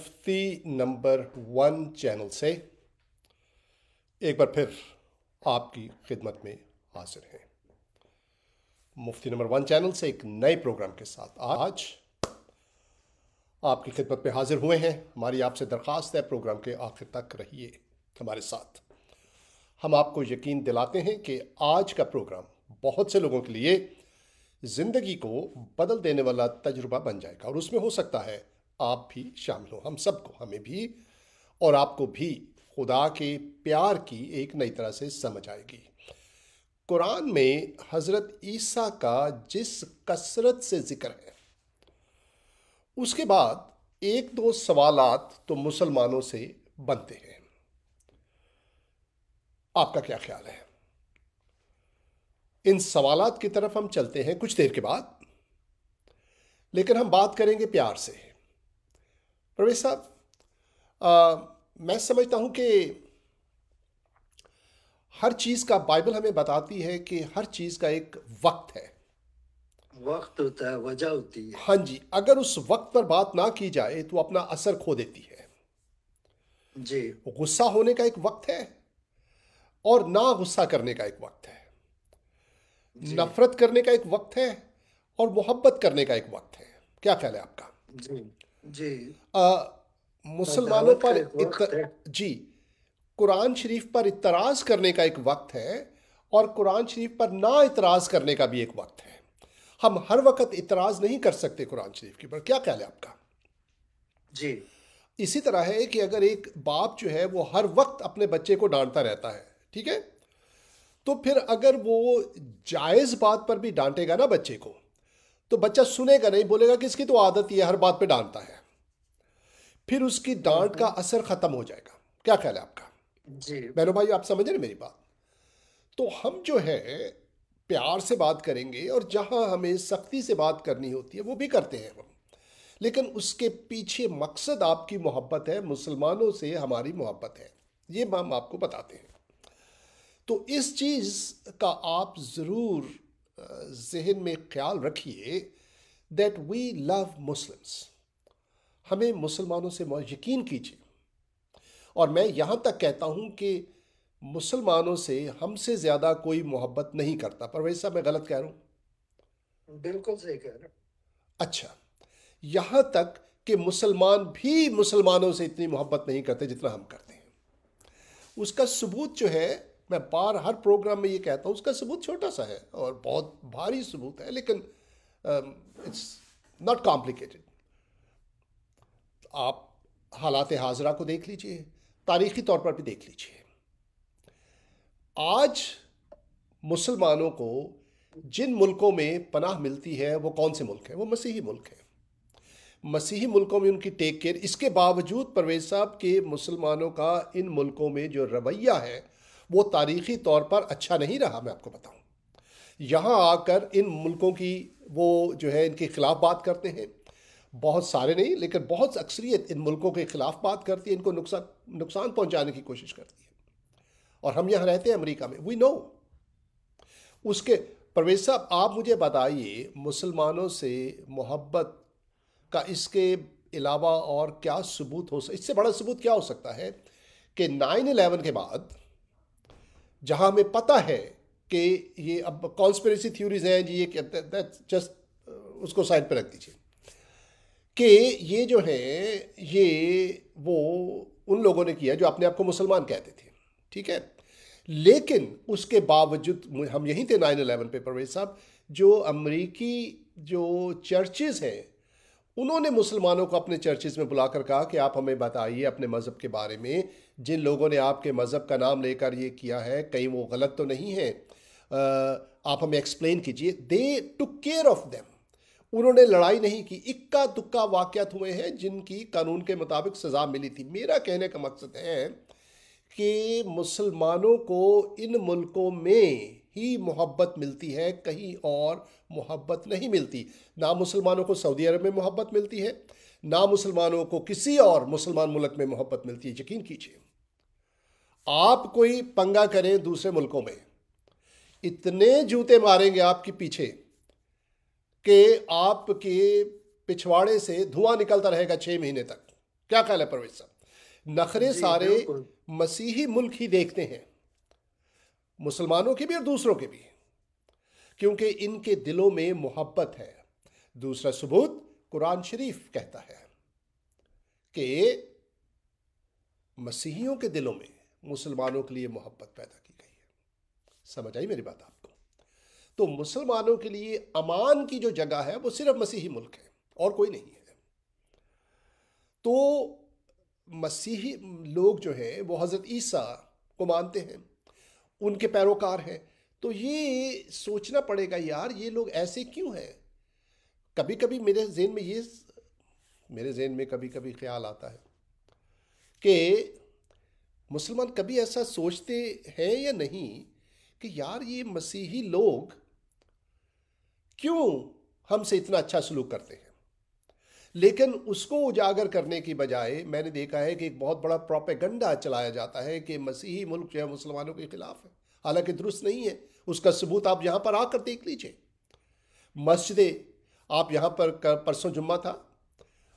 मुफ्ती number 1 channel से एक बार फिर आपकी खिदमत में हाजिर हैं। मुफ्ती नंबर 1 चैनल से एक नए प्रोग्राम के साथ आज आपकी खिदमत में हाजिर हुए हैं। हमारी आपसे दरख्वास्त है, प्रोग्राम के आखिर तक रहिए हमारे साथ। हम आपको यकीन दिलाते हैं कि आज का प्रोग्राम बहुत से लोगों के लिए ज़िंदगी को बदल देने वाला तजुर्बा बन जाएगा और उसमें हो सकता है आप भी शामिल हो। हम सबको, हमें भी और आपको भी खुदा के प्यार की एक नई तरह से समझ आएगी। कुरान में हज़रत ईसा का जिस कसरत से जिक्र है, उसके बाद एक दो सवालात तो मुसलमानों से बनते हैं। आपका क्या ख्याल है? इन सवालात की तरफ हम चलते हैं कुछ देर के बाद, लेकिन हम बात करेंगे प्यार से। प्रवेश साहब, मैं समझता हूं कि हर चीज का, बाइबल हमें बताती है कि हर चीज का एक वक्त है। वक्त होता है, वजह होती है। हाँ जी, अगर उस वक्त पर बात ना की जाए तो अपना असर खो देती है। जी गुस्सा होने का एक वक्त है और ना गुस्सा करने का एक वक्त है। जी नफरत करने का एक वक्त है और मोहब्बत करने का एक वक्त है। क्या ख्याल है आपका? जी जी। मुसलमानों दावत का पर एक वक्त है। जी, कुरान शरीफ पर इतराज़ करने का एक वक्त है और कुरान शरीफ पर ना इतराज़ करने का भी एक वक्त है। हम हर वक्त इतराज़ नहीं कर सकते कुरान शरीफ के ऊपर। क्या ख्याल है आपका? जी इसी तरह है कि अगर एक बाप जो है वो हर वक्त अपने बच्चे को डांटता रहता है, ठीक है, तो फिर अगर वो जायज़ बात पर भी डांटेगा ना बच्चे को, तो बच्चा सुनेगा नहीं, बोलेगा कि इसकी तो आदत ही है, हर बात पे डांटता है। फिर उसकी डांट का हम्म, असर खत्म हो जाएगा। क्या ख्याल है आपका? जी बहनों भाई, आप समझ रहे हैं मेरी बात? तो हम जो है प्यार से बात करेंगे और जहां हमें सख्ती से बात करनी होती है वो भी करते हैं हम, लेकिन उसके पीछे मकसद आपकी मोहब्बत है, मुसलमानों से हमारी मोहब्बत है, ये हम आपको बताते हैं। तो इस चीज़ का आप ज़रूर जहन में ख्याल रखिए दैट वी लव मुस्लिम्स। हमें मुसलमानों से यकीन कीजिए, और मैं यहाँ तक कहता हूँ कि मुसलमानों से हमसे ज़्यादा कोई मोहब्बत नहीं करता। पर वैसा मैं गलत कह रहा हूँ? बिल्कुल सही कह रहे अच्छा, यहाँ तक कि मुसलमान भी मुसलमानों से इतनी मोहब्बत नहीं करते जितना हम करते हैं। उसका सबूत जो है, मैं बार हर प्रोग्राम में ये कहता हूँ, उसका सबूत छोटा सा है और बहुत भारी सबूत है, लेकिन इट्स नॉट कॉम्प्लिकेटेड। आप हालात हाजरा को देख लीजिए, तारीखी तौर पर भी देख लीजिए। आज मुसलमानों को जिन मुल्कों में पनाह मिलती है वो कौन से मुल्क हैं? वो मसीही मुल्क हैं। मसीही मुल्कों में उनकी टेक केयर, इसके बावजूद परवेज साहब के मुसलमानों का इन मुल्कों में जो रवैया है वो तारीखी तौर पर अच्छा नहीं रहा। मैं आपको बताऊं, यहाँ आकर इन मुल्कों की वो जो है इनके खिलाफ बात करते हैं। बहुत सारे नहीं, लेकिन बहुत अक्सरियत इन मुल्कों के खिलाफ बात करती है, इनको नुकसान नुकसान पहुंचाने की कोशिश करती है। और हम यहाँ रहते हैं अमेरिका में, वी नो। उसके परवेज साहब, आप मुझे बताइए, मुसलमानों से मोहब्बत का इसके अलावा और क्या सबूत हो सकता? इससे बड़ा सबूत क्या हो सकता है कि 9/11 के बाद, जहां हमें पता है कि ये अब कॉन्स्पिरेसी थ्योरीज हैं जी, ये जस्ट उसको साइड पर रख दीजिए, कि ये जो है ये वो उन लोगों ने किया जो अपने आप को मुसलमान कहते थे, ठीक है, लेकिन उसके बावजूद हम यहीं थे 9/11 पे परवेज साहब, जो अमरीकी जो चर्चेज हैं उन्होंने मुसलमानों को अपने चर्चेज में बुलाकर कहा कि आप हमें बताइए अपने मज़हब के बारे में, जिन लोगों ने आपके मज़हब का नाम लेकर ये किया है कहीं वो गलत तो नहीं है, आप हमें एक्सप्लेन कीजिए। दे टुक केयर ऑफ देम। उन्होंने लड़ाई नहीं की। इक्का दुक्का वाक़यात हुए हैं जिनकी कानून के मुताबिक सज़ा मिली थी। मेरा कहने का मकसद है कि मुसलमानों को इन मुल्कों में ही मोहब्बत मिलती है, कहीं और मोहब्बत नहीं मिलती। ना मुसलमानों को सऊदी अरब में मोहब्बत मिलती है, ना मुसलमानों को किसी और मुसलमान मुल्क में मोहब्बत मिलती है। यकीन कीजिए, आप कोई पंगा करें दूसरे मुल्कों में, इतने जूते मारेंगे आपके पीछे कि आपके पिछवाड़े से धुआं निकलता रहेगा 6 महीने तक। क्या ख्याल है परवेज साहब? नखरे जी सारे बिल्कुल। मसीही मुल्क ही देखते हैं, मुसलमानों के भी और दूसरों के भी, क्योंकि इनके दिलों में मोहब्बत है। दूसरा सबूत कुरान शरीफ कहता है कि मसीहियों के दिलों में मुसलमानों के लिए मोहब्बत पैदा की गई है। समझ आई मेरी बात आपको? तो मुसलमानों के लिए अमान की जो जगह है वो सिर्फ मसीही मुल्क है और कोई नहीं है। तो मसीही लोग जो हैं वो हज़रत ईसा को मानते हैं, उनके पैरोकार हैं। तो ये सोचना पड़ेगा यार, ये लोग ऐसे क्यों हैं? कभी कभी मेरे जहन में कभी कभी ख्याल आता है कि मुसलमान कभी ऐसा सोचते हैं या नहीं कि यार ये मसीही लोग क्यों हमसे इतना अच्छा सलूक करते हैं। लेकिन उसको उजागर करने की बजाय मैंने देखा है कि एक बहुत बड़ा प्रोपेगंडा चलाया जाता है कि मसीही मुल्क जो है मुसलमानों के खिलाफ है, हालांकि दुरुस्त नहीं है। उसका सबूत आप यहाँ पर आकर देख लीजिए। मस्जिदें, आप यहाँ पर परसों जुम्मा था,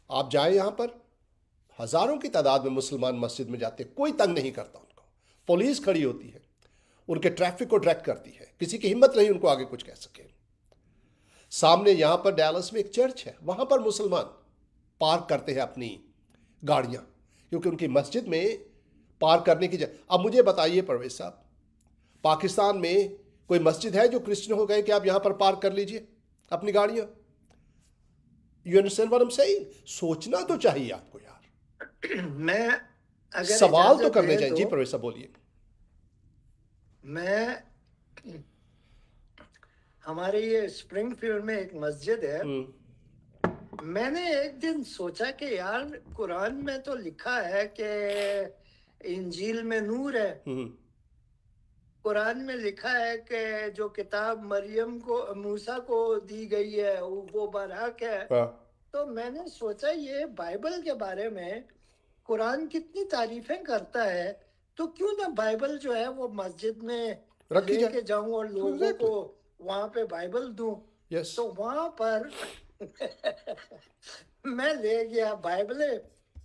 आप जाए यहाँ पर, हज़ारों की तादाद में मुसलमान मस्जिद में जाते, कोई तंग नहीं करता उनको। पुलिस खड़ी होती है, उनके ट्रैफिक को डायरेक्ट करती है, किसी की हिम्मत नहीं उनको आगे कुछ कह सके। सामने यहाँ पर डैलस में एक चर्च है, वहाँ पर मुसलमान पार्क करते हैं अपनी गाड़ियाँ, क्योंकि उनकी मस्जिद में पार्क करने की जगह। अब मुझे बताइए परवेज साहब, पाकिस्तान में कोई मस्जिद है जो क्रिश्चियन हो गए कि आप यहाँ पर पार्क कर लीजिए अपनी गाड़ियाँ? You understand what I am saying? सोचना तो चाहिए आपको यार, मैं अगर सवाल तो इजाजत करने दें चाहिए। जी तो परवेज साहब बोलिए। मैं हमारे ये स्प्रिंगफील्ड में एक मस्जिद है। मैंने एक दिन सोचा कि यार कुरान में तो लिखा है कि इंजील में नूर है, कुरान में लिखा है कि जो किताब मरियम को मूसा को दी गई है वो बरहक है। हाँ, तो मैंने सोचा ये बाइबल के बारे में कुरान कितनी तारीफें करता है, तो क्यों ना बाइबल जो है वो मस्जिद में रखी लेके जाए। जाऊं और लोगों एग्जैक्टली, को वहां पे बाइबल दूं। यस। तो वहां पर मैं ले गया बाइबलें,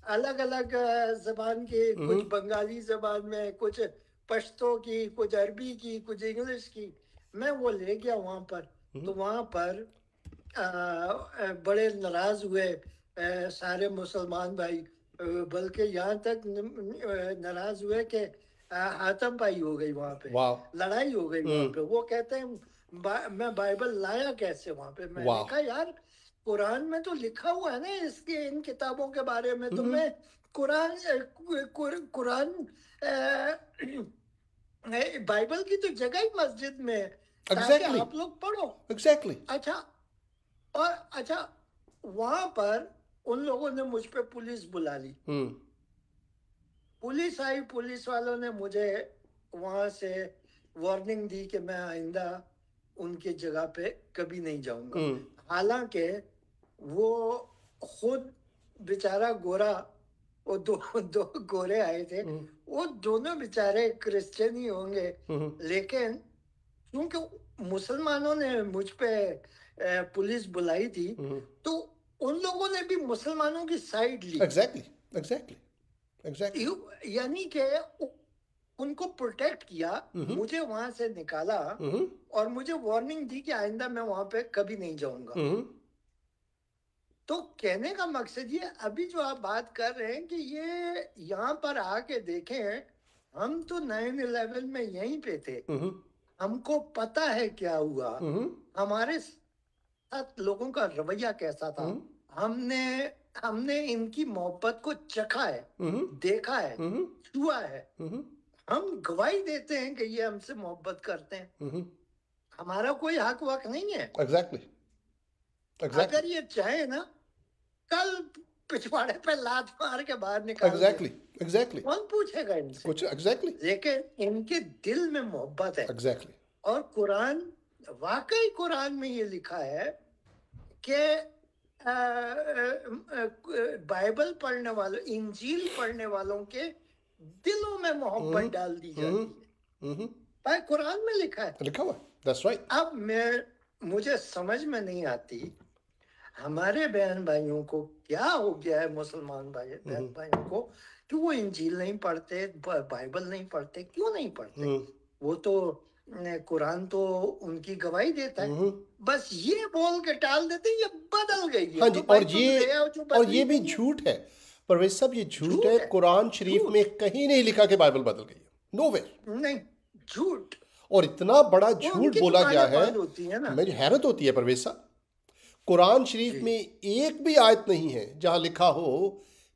अलग अलग जबान की, कुछ बंगाली जबान में, कुछ पश्तो की, कुछ अरबी की, कुछ इंग्लिश की। मैं वो ले गया वहां पर। तो वहां पर बड़े नाराज हुए सारे मुसलमान भाई, बल्कि यहाँ तक नाराज हुए कि हाथापाई हो गई वहां पे, वाह, लड़ाई हो गई वहां पे। वो कहते हैं मैं बाइबल लाया कैसे वहां पे? मैंने वाह। कहा यार कुरान में तो लिखा हुआ है ना इसके, इन किताबों के बारे में। तो मैं कुरान कुरान बाइबल की तो जगह ही मस्जिद में है, ताकि एग्जैक्टली, आप लोग पढ़ो। एग्जैक्टली। अच्छा, और अच्छा वहां पर उन लोगों ने मुझ पे पुलिस बुला ली। पुलिस आई, पुलिस वालों ने मुझे वहां से वार्निंग दी कि मैं आइंदा उनकी जगह पे कभी नहीं जाऊंगा। हालांकि वो खुद बेचारा गोरा, वो दो गोरे आए थे, वो दोनों बेचारे क्रिश्चियन ही होंगे, लेकिन क्योंकि मुसलमानों ने मुझ पे पुलिस बुलाई थी, तो उन लोगों ने भी मुसलमानों की साइड ली। Exactly, exactly, exactly. यानी कि उनको प्रोटेक्ट किया, मुझे वहां से निकाला और मुझे वार्निंग दी कि आइंदा मैं वहां पे कभी नहीं जाऊंगा। तो कहने का मकसद ये, अभी जो आप बात कर रहे हैं कि ये यहाँ पर आके देखें, हम तो 9/11 में यहीं पे थे, हमको पता है क्या हुआ, हमारे साथ लोगों का रवैया कैसा था। हमने इनकी मोहब्बत को चखा है, देखा है, छुआ है। हम गवाही देते हैं कि ये हमसे मोहब्बत करते हैं। हमारा कोई हक वक नहीं है। एग्जैक्टली, अगर ये चाहे ना, कल पिछवाड़े पे लात मार के बाहर निकाल दे, एग्जैक्टली, एग्जैक्टली। कौन पूछेगा इनसे? कुछ एग्जैक्टली, लेकिन इनके दिल में मोहब्बत है। एग्जैक्टली। और कुरान, वाकई कुरान में ये लिखा है कि बाइबल पढ़ने वालों, इंजील पढ़ने वालों के दिलों में मोहब्बत डाल दी जाती है। भाई कुरान में लिखा है, लिखा हुआ, दैट्स राइट। अब मुझे समझ में नहीं आती, हमारे बहन भाइयों को क्या हो गया है, मुसलमान बहन भाइयों को, कि वो इंजील नहीं पढ़ते, बाइबल नहीं पढ़ते। क्यों नहीं पढ़ते? वो तो कुरान तो उनकी गवाही देता है, बस ये बोल के टाल देते ये बदल गई है। हाँ जी, तो भाई तुम ले आओ जो और ये बदली भी गई है। झूठ है परवेज साहब, ये झूठ झूठ है। है, कुरान शरीफ झूठ में कहीं नहीं लिखा कि बाइबल बदल गई है, नोवेयर। नहीं, झूठ। और इतना बड़ा वो झूठ उनकी बोला गया जुबानें है, बंद होती है ना। मुझे हैरत होती है परवेज साहब। कुरान शरीफ जी में एक भी आयत नहीं है जहां लिखा हो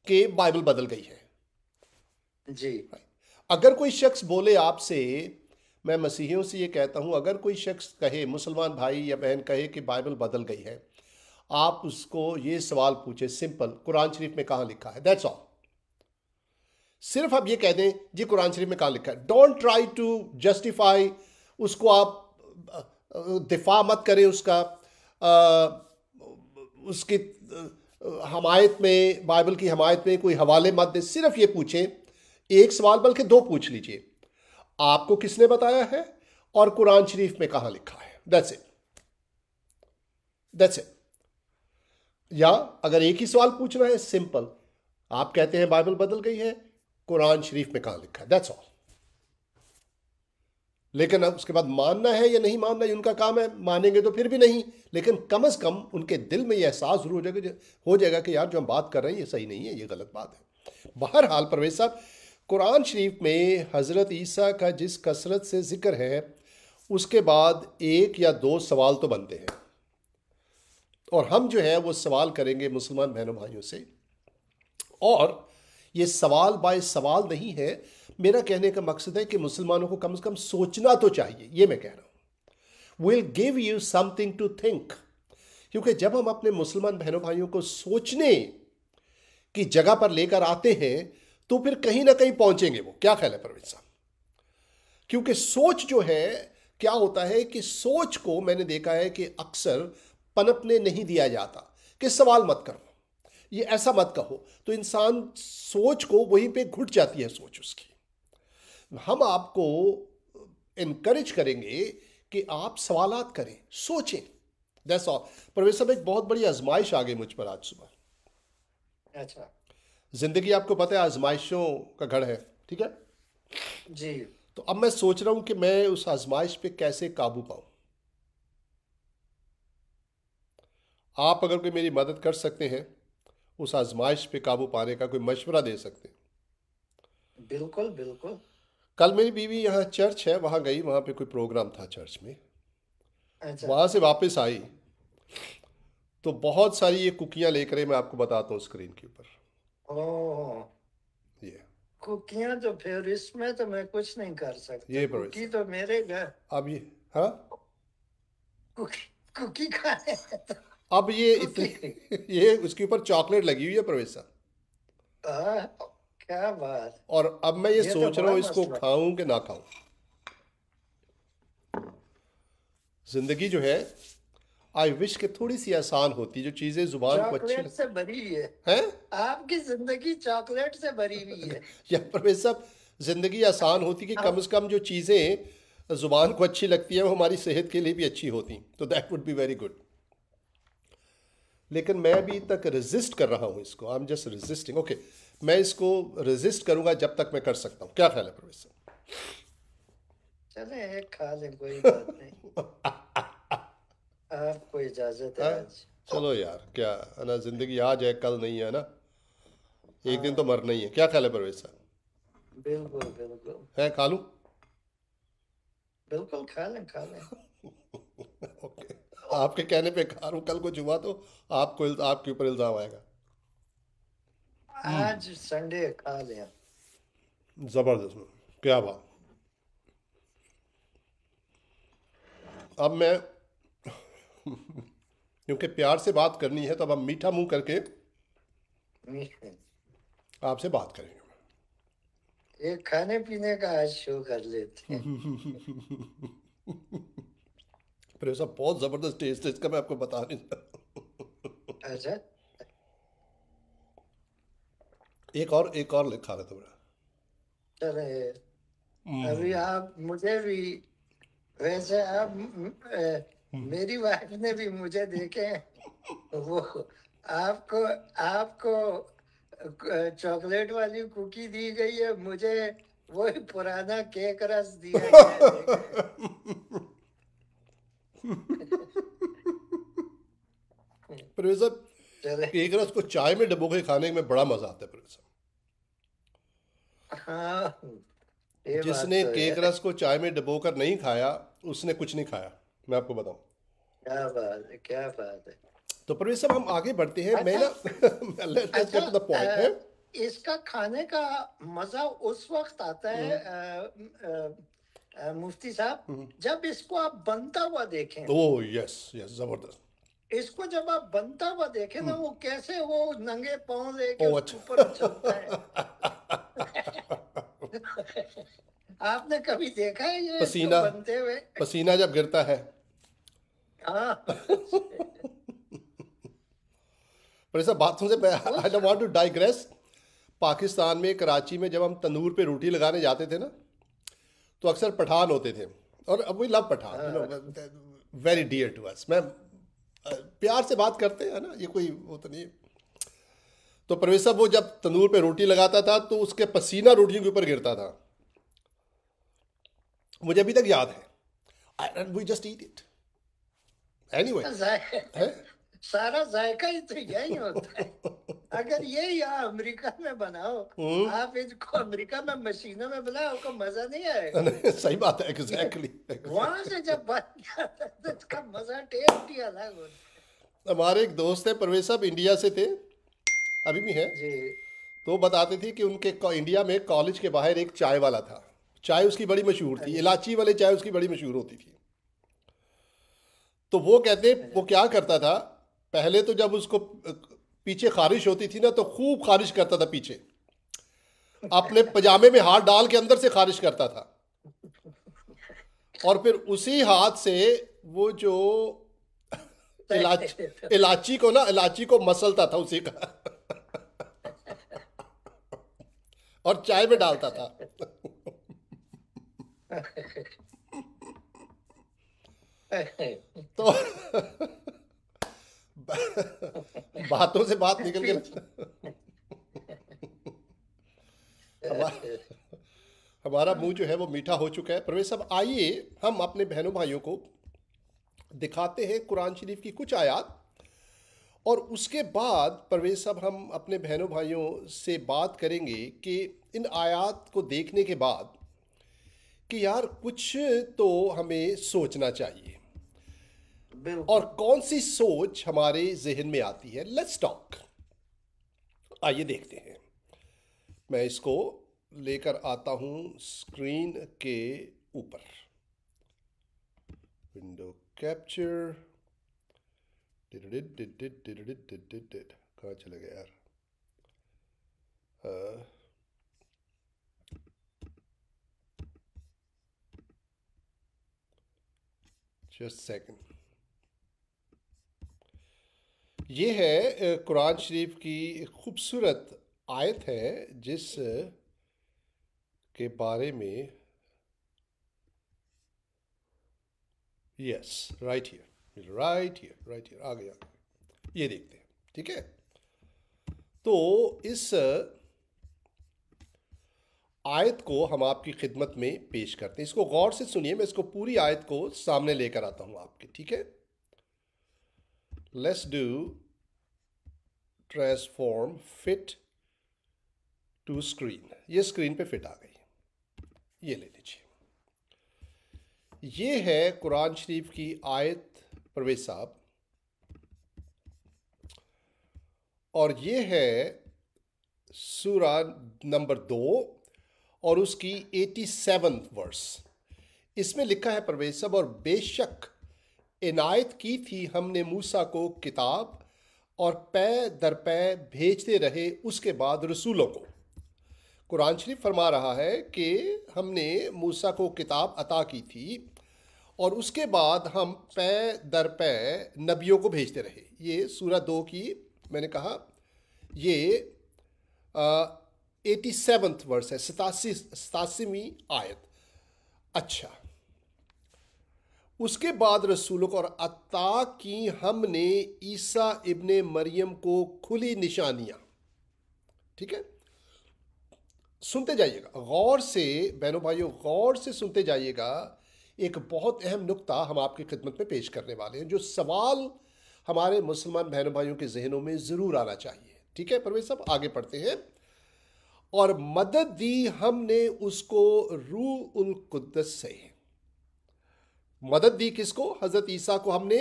कि बाइबल बदल गई है। जी अगर कोई शख्स बोले आपसे, मैं मसीहियों से ये कहता हूं, अगर कोई शख्स कहे, मुसलमान भाई या बहन कहे कि बाइबल बदल गई है, आप उसको ये सवाल पूछे सिंपल, कुरान शरीफ में कहां लिखा है, दैट्स ऑल। सिर्फ आप ये कह दें जी कुरान शरीफ में कहां लिखा है, डोंट ट्राई टू जस्टिफाई उसको, आप दिफा मत करें उसका, उसकी हमायत में, बाइबल की हमायत में कोई हवाले मत दे। सिर्फ ये पूछें, एक सवाल बल्कि दो पूछ लीजिए, आपको किसने बताया है और कुरान शरीफ में कहां लिखा है, दैट्स इट, दैट्स इट। या अगर एक ही सवाल पूछना है सिंपल, आप कहते हैं बाइबल बदल गई है, कुरान शरीफ में कहां लिखा है, दैट्स ऑल। लेकिन अब उसके बाद मानना है या नहीं मानना, ये उनका काम है, मानेंगे तो फिर भी नहीं, लेकिन कम से कम उनके दिल में यह एहसास जरूर हो जाएगा कि यार जो हम बात कर रहे हैं ये सही नहीं है, ये गलत बात है। बहरहाल परवेज साहब, कुरान शरीफ में हज़रत ईसा का जिस कसरत से जिक्र है, उसके बाद एक या दो सवाल तो बनते हैं, और हम जो है वो सवाल करेंगे मुसलमान बहनों भाइयों से। और ये सवाल बाय सवाल नहीं है, मेरा कहने का मकसद है कि मुसलमानों को कम से कम सोचना तो चाहिए, ये मैं कह रहा हूं। Will give you something to think, क्योंकि जब हम अपने मुसलमान बहनों भाइयों को सोचने की जगह पर लेकर आते हैं तो फिर कहीं ना कहीं पहुंचेंगे वो। क्या ख्याल है परवीन साहब? क्योंकि सोच जो है, क्या होता है कि सोच को मैंने देखा है कि अक्सर पनपने नहीं दिया जाता कि सवाल मत करो, ये ऐसा मत कहो, तो इंसान सोच को वहीं पे घुट जाती है सोच उसकी। हम आपको इनकरेज करेंगे कि आप सवालात करें, सोचें, दैट्स ऑल। परवेज साहब, एक बहुत बड़ी आजमाइश आ गई मुझ पर आज सुबह। अच्छा। जिंदगी आपको पता है आजमाइशों का घर है, ठीक है जी। तो अब मैं सोच रहा हूं कि मैं उस आजमाइश पे कैसे काबू पाऊं। आप अगर कोई मेरी मदद कर सकते हैं, उस आजमाइश पे काबू पाने का कोई मशवरा दे सकते हैं। बिल्कुल बिल्कुल। कल मेरी बीवी यहाँ चर्च है, वहाँ गई, वहाँ पे कोई प्रोग्राम था चर्च में, अच्छा। वहाँ से वापस आई तो बहुत सारी ये कुकियाँ लेकर आई, मैं आपको बताता हूँ स्क्रीन के ऊपर। ओह, ये कुकियां तो फिर इसमें तो मैं कुछ नहीं कर सकता। ये कुकी तो मेरे घर। अब ये, हाँ, कुकी कुकी खाने अब ये कुकी। इतनी ये उसके ऊपर चॉकलेट लगी हुई है परवेज साहब, क्या बात। और अब मैं ये ये तो सोच रहा बड़ा हूँ इसको मसला। खाऊं कि ना खाऊं। जिंदगी जो है, आई विश कि थोड़ी सी आसान होती, जो चीजें जुबान को अच्छी चॉकलेट से भरी है हैं। आपकी जिंदगी, चॉकलेट से भरी हुई है। या परवेज साहब, जिंदगी आसान होती कि कम से कम जो चीजें जुबान को अच्छी लगती है वो हमारी सेहत के लिए भी अच्छी होती, तो that would be very good. लेकिन मैं अभी तक रेजिस्ट कर रहा हूं इसको, I am just resisting. Okay, मैं इसको रेजिस्ट करूंगा जब तक मैं कर सकता हूं। क्या ख्याल है परवेज साहब? चले एक खा ले, कोई बात नहीं। आपको इजाजत है आज। चलो यार, क्या है ना, जिंदगी आज है कल नहीं है ना, एक दिन तो हाँ, मरना ही है। क्या ख्याल है परवेज साहब? बिल्कुल बिल्कुल। है, खा लूं? बिल्कुल खा लें, खा लें। ओके, आपके कहने पे खा लूं, कल को जुआ तो आपके ऊपर इल्जाम आएगा। आज संडे खा लें। जबरदस्त, क्या बात। अब मैं क्योंकि प्यार से बात करनी है तो अब हम मीठा मुंह करके आपसे बात करेंगे। एक खाने पीने का आज शो कर लेते हैं। पर ऐसा बहुत जबरदस्त टेस्ट है इसका, मैं आपको बता नहीं सकता। अच्छा, एक और खा रहा था बड़ा। चले। अभी आप मुझे भी, वैसे आप मेरी वाइफ ने भी मुझे देखे वो आपको आपको चॉकलेट वाली कुकी दी गई है, मुझे वही पुराना केक रस दिया गया है। प्रोफेसर, चले। केक रस को चाय में डुबो के खाने में बड़ा मजा आता है प्रोफेसर। हाँ, ये बात जिसने तो केक है। रस को चाय में डुबो कर नहीं खाया, उसने कुछ नहीं खाया, मैं आपको बताऊं। क्या बात है, क्या बात है। तो प्रोफेसर हम आगे बढ़ते हैं, मैं अच्छा, ना लेट्स अच्छा, गेट टू द पॉइंट है। इसका खाने का मजा उस वक्त आता है मुफ्ती साहब, जब इसको आप बनता हुआ देखें। ओह यस यस, जबरदस्त। इसको जब आप बनता हुआ देखें ना, वो कैसे वो नंगे पांव लेके ओह उसके ऊपर उछलता है। अच्छा। आपने कभी देखा है ये इसको पसीना, बनते हुए? पसीना जब गिरता है। हाँ। प्रोफेसर बातों से आई उस don't want to digress. Pakistan में कराची में जब हम तंदूर पे रोटी लगाने जाते थे ना, तो अक्सर पठान होते थे, और अब we love Pathan, very dear to us. मैं प्यार से बात करते हैं ना, ये कोई वो तो नहीं। तो परवेज साहब वो जब तंदूर पे रोटी लगाता था तो उसके पसीना रोटियों के ऊपर गिरता था, मुझे अभी तक याद है। We just eat it anyway. है सारा जायका ही तो यही होता है। अगर ये यहाँ अमेरिका में बनाओ, आप इसको अमेरिका में मशीनों में बनाओ, आपको मजा नहीं आएगा। सही बात है, एग्जैक्टली। वहां से जब बन जाता है तो इसका मजा, टेस्ट ही अलग होता है। हमारे एक दोस्त है परवेज साहब, इंडिया से थे, अभी भी हैं। जी। तो वो बताते थे कि उनके इंडिया में कॉलेज के बाहर एक चाय वाला था। चाय उसकी बड़ी मशहूर थी, इलायची वाली चाय उसकी बड़ी मशहूर होती थी। तो वो कहते वो क्या करता था, पहले तो जब उसको पीछे खारिश होती थी ना, तो खूब खारिश करता था पीछे, अपने पजामे में हाथ डाल के अंदर से खारिश करता था, और फिर उसी हाथ से वो जो इलायची को ना, इलायची को मसलता था उसी का, और चाय में डालता था। तो बातों से बात निकल के हमारा मुंह जो है वो मीठा हो चुका है। प्रवेश साहब आइए हम अपने बहनों भाइयों को दिखाते हैं कुरान शरीफ की कुछ आयत, और उसके बाद परवेज साहब हम अपने बहनों भाइयों से बात करेंगे कि इन आयत को देखने के बाद कि यार कुछ तो हमें सोचना चाहिए, और कौन सी सोच हमारे जहन में आती है। Let's talk. आइए देखते हैं। मैं इसको लेकर आता हूं स्क्रीन के ऊपर, विंडो कैप्चर। कहाँ चले गए यार? Just second. ये है कुरान शरीफ की एक खूबसूरत आयत है जिस के बारे में, yes right here, right here, right here, आ गया। ये देखते हैं, ठीक है। तो इस आयत को हम आपकी खिदमत में पेश करते हैं। इसको गौर से सुनिए, मैं इसको पूरी आयत को सामने लेकर आता हूं आपके, ठीक है। Let's do transform fit to screen. ये स्क्रीन पे फिट आ गई, ये ले लीजिए। ये है कुरान शरीफ की आयत परवेज साहब, और ये है सूरा नंबर 2 और उसकी 87th वर्स। इसमें लिखा है परवेज साहब, और बेशक इनायत की थी हमने मूसा को किताब, और पै दर पै भेजते रहे उसके बाद रसूलों को। कुरान शरीफ फरमा रहा है कि हमने मूसा को किताब अता की थी, और उसके बाद हम पै दर पै नबियों को भेजते रहे। ये सूरा 2 की, मैंने कहा ये 87th वर्स है, 87वीं आयत। अच्छा, उसके बाद रसूलों को और अता की हमने ईसा इब्ने मरियम को खुली निशानियां। ठीक है, सुनते जाइएगा गौर से, बहनों भाइयों गौर से सुनते जाइएगा। एक बहुत अहम नुक्ता हम आपकी खिदमत में पेश करने वाले हैं, जो सवाल हमारे मुसलमान बहनों भाइयों के जहनों में ज़रूर आना चाहिए। ठीक है परवेज साहब, आगे पढ़ते हैं। और मदद दी हमने उसको रूह उल कुद्दस से। मदद दी किसको? हजरत ईसा को हमने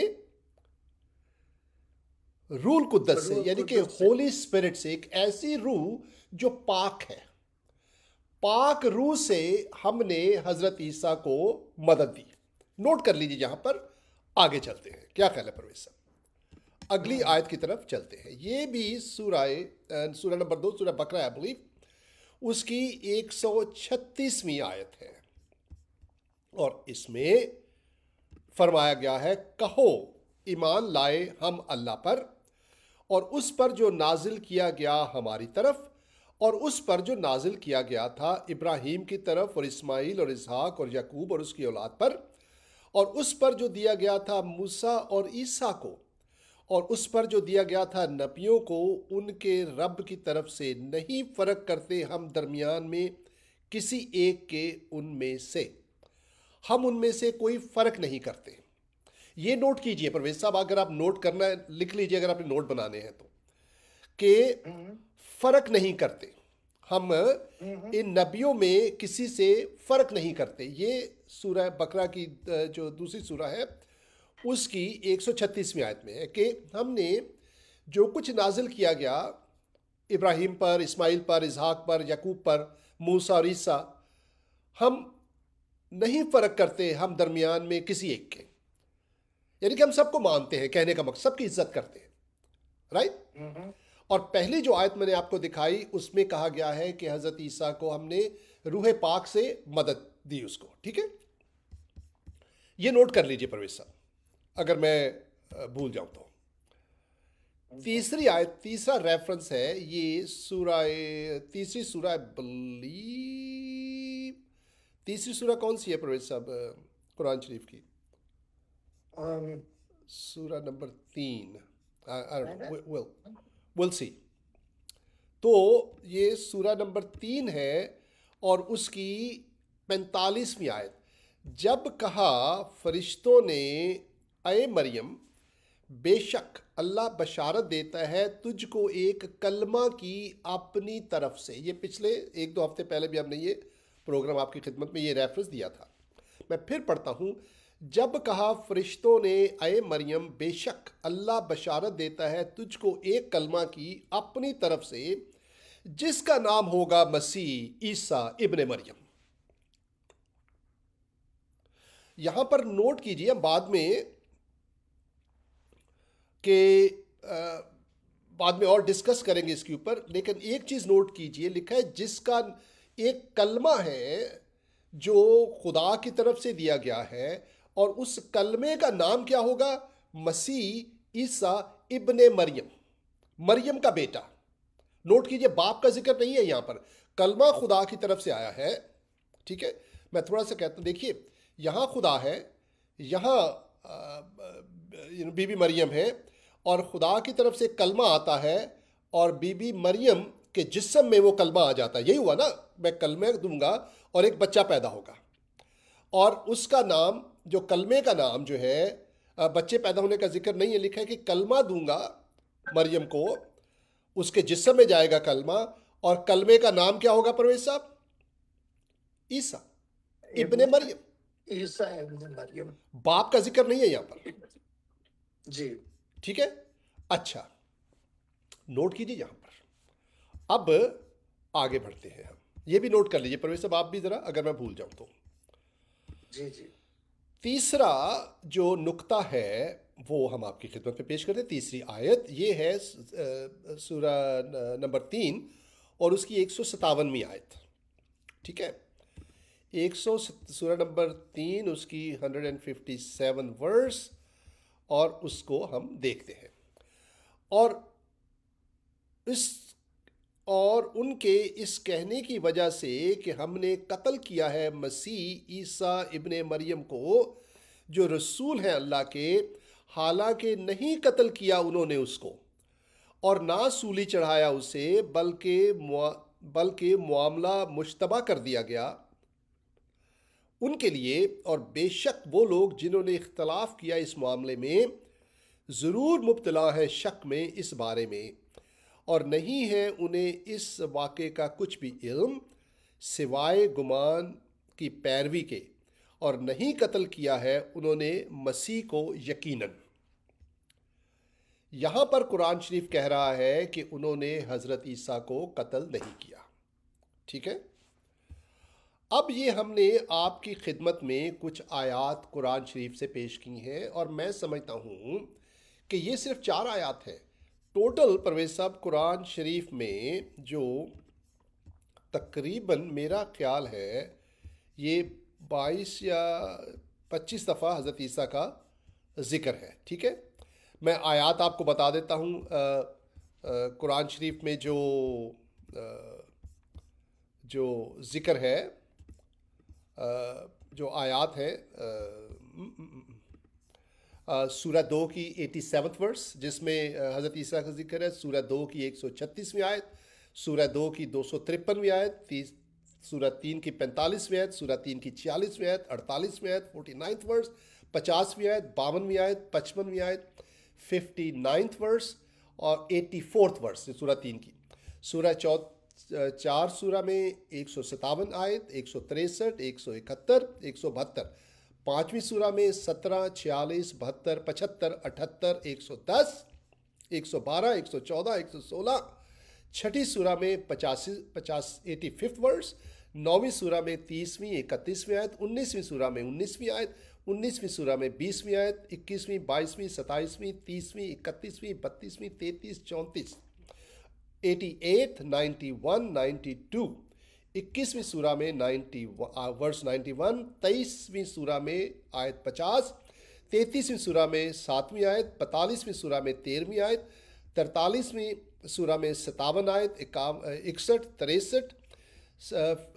रूह कुद्दस से, यानी कि होली स्पिरिट से, एक ऐसी रूह जो पाक है। पाक रूह से हमने हजरत ईसा को मदद दी। नोट कर लीजिए यहां पर। आगे चलते हैं, क्या ख्याल है परवेज साहब? अगली आयत की तरफ चलते हैं। ये भी सूरह नंबर 2 सूरह बकरा है, बिलीव उसकी 136वीं आयत है। और इसमें फरमाया गया है, कहो ईमान लाए हम अल्लाह पर और उस पर जो नाजिल किया गया हमारी तरफ, और उस पर जो नाजिल किया गया था इब्राहीम की तरफ और इस्माइल और इसहाक और याकूब और उसकी औलाद पर, और उस पर जो दिया गया था मूसा और ईसा को, और उस पर जो दिया गया था नबियों को, उनके रब की तरफ से नहीं फर्क करते हम दरमियान में किसी एक के उनमें से। हम उनमें से कोई फर्क नहीं करते। ये नोट कीजिए परवेज साहब, अगर आप नोट करना है लिख लीजिए, अगर आपने नोट बनाने हैं तो, कि फर्क नहीं करते हम इन नबियों में किसी से फर्क नहीं करते। ये सूरह बकरा की जो दूसरी सूरह है उसकी 136वीं आयत में है कि हमने जो कुछ नाजिल किया गया इब्राहिम पर, इस्माइल पर, इसहाक पर, याकूब पर, मूसा और ईसा, हम नहीं फर्क करते हम दरमियान में किसी एक के, यानी कि हम सबको मानते हैं। कहने का मकसद सबकी इज्जत करते हैं, राइट। और पहली जो आयत मैंने आपको दिखाई उसमें कहा गया है कि हजरत ईसा को हमने रूह पाक से मदद दी उसको। ठीक है, ये नोट कर लीजिए परवेज साहब, अगर मैं भूल जाऊं तो। तीसरी आयत, तीसरा रेफरेंस है ये तीसरी सूरह बलीव। तीसरी सूरह कौन सी है परवेज साहब कुरान शरीफ की? सूरह नंबर 3। Will see. तो ये सूरह नंबर 3 है और उसकी 45वीं आयत। जब कहा फरिश्तों ने, अय मरियम बेशक अल्लाह बशारत देता है तुझको एक कलमा की अपनी तरफ से। ये पिछले 1-2 हफ्ते पहले भी हमने ये प्रोग्राम आपकी खिदमत में ये रेफरेंस दिया था। मैं फिर पढ़ता हूँ। जब कहा फरिश्तों ने, अय मरियम बेशक अल्लाह बशारत देता है तुझको एक कलमा की अपनी तरफ से, जिसका नाम होगा मसीह ईसा इब्ने मरियम। यहां पर नोट कीजिए, हम बाद में और डिस्कस करेंगे इसके ऊपर, लेकिन एक चीज नोट कीजिए, लिखा है जिसका एक कलमा है जो खुदा की तरफ से दिया गया है, और उस कलमे का नाम क्या होगा? मसीह ईसा इब्ने मरियम, मरियम का बेटा। नोट कीजिए, बाप का जिक्र नहीं है यहां पर, कलमा खुदा की तरफ से आया है। ठीक है, मैं थोड़ा सा कहता हूं, देखिए यहां खुदा है, यहां बीबी मरियम है, और खुदा की तरफ से कलमा आता है और बीबी मरियम के जिस्म में वो कलमा आ जाता है। यही हुआ ना, मैं कलमे दूंगा और एक बच्चा पैदा होगा, और उसका नाम, जो कलमे का नाम जो है, बच्चे पैदा होने का जिक्र नहीं है, लिखा है कि कलमा दूंगा मरियम को, उसके जिस्म में जाएगा कलमा, और कलमे का नाम क्या होगा परवेज साहब? ईसा इब्ने मरियम। ईसा इब्ने मरियम, बाप का जिक्र नहीं है यहां पर जी। ठीक है, अच्छा नोट कीजिए यहां पर। अब आगे बढ़ते हैं हम, ये भी नोट कर लीजिए परवेज साहब आप भी जरा, अगर मैं भूल जाऊं तो। जी जी। तीसरा जो नुक्ता है वो हम आपकी खिदमत में पेश करते हैं। तीसरी आयत ये है सूरह नंबर 3 और उसकी 157वीं आयत। ठीक है, सूरह नंबर 3 उसकी 157 वर्स, और उसको हम देखते हैं। और उनके इस कहने की वजह से कि हमने कत्ल किया है मसीह ईसा इब्ने मरियम को, जो रसूल हैं अल्लाह के, हालांकि नहीं कत्ल किया उन्होंने उसको और ना सूली चढ़ाया उसे, बल्कि मामला मुश्तबा कर दिया गया उनके लिए। और बेशक वो लोग जिन्होंने इख्तलाफ किया इस मामले में ज़रूर मुब्तला है शक में इस बारे में, और नहीं है उन्हें इस वाक़े का कुछ भी इल्म सिवाय गुमान की पैरवी के, और नहीं कत्ल किया है उन्होंने मसीह को यकीनन। यहाँ पर कुरान शरीफ कह रहा है कि उन्होंने हज़रत ईसा को कत्ल नहीं किया। ठीक है, अब ये हमने आपकी खिदमत में कुछ आयात कुरान शरीफ से पेश की हैं, और मैं समझता हूँ कि ये सिर्फ 4 आयात हैं टोटल। परवेज साहब, कुरान शरीफ में जो तकरीबन मेरा ख्याल है ये 22 या 25 दफ़ा हज़रत ईसा का ज़िक्र है। ठीक है, मैं आयात आपको बता देता हूँ। कुरान शरीफ में जो ज़िक्र है, जो आयात है, सूरह 2 की 87 वर्स जिसमें हज़रत ईसा का जिक्र है, सूरह 2 की 136वीं आयत, सूरह 2 की 253वीं आयत, सूरह 3 की 45वीं आयत, सूरह 3 की 46वीं आयत, 48वीं आयत, 49th वर्स, 50वीं आयत, 52वीं आयत, 55वीं आयत, 59th वर्स और 84th वर्स सूरह 3 की। सूरह 4 सूरह में 157 आयत, 163, 171, 172। 5वीं सूरह में 17, 46, 72, 75, 78, 110, 112, 114, 116। 6ठी सूरह में 85th वर्स। 9वीं सूरह में 30वीं, 31वीं आयत। 19वीं सूरह में 19वीं आयत। 19वीं सूरह में 20वीं आयत। 21वीं, 22वीं, 27वीं, 30वीं, 31वीं, 32वीं, 33, 34। 88, 91, 92। 21वीं सूरह में वर्स 91। 23वीं सूरह में आयत 50। 33वीं सूरह में 7वीं आयत। 45वीं सूरह में 13वीं आयत। 43वीं सूरह में 57 आयत। 61, 63।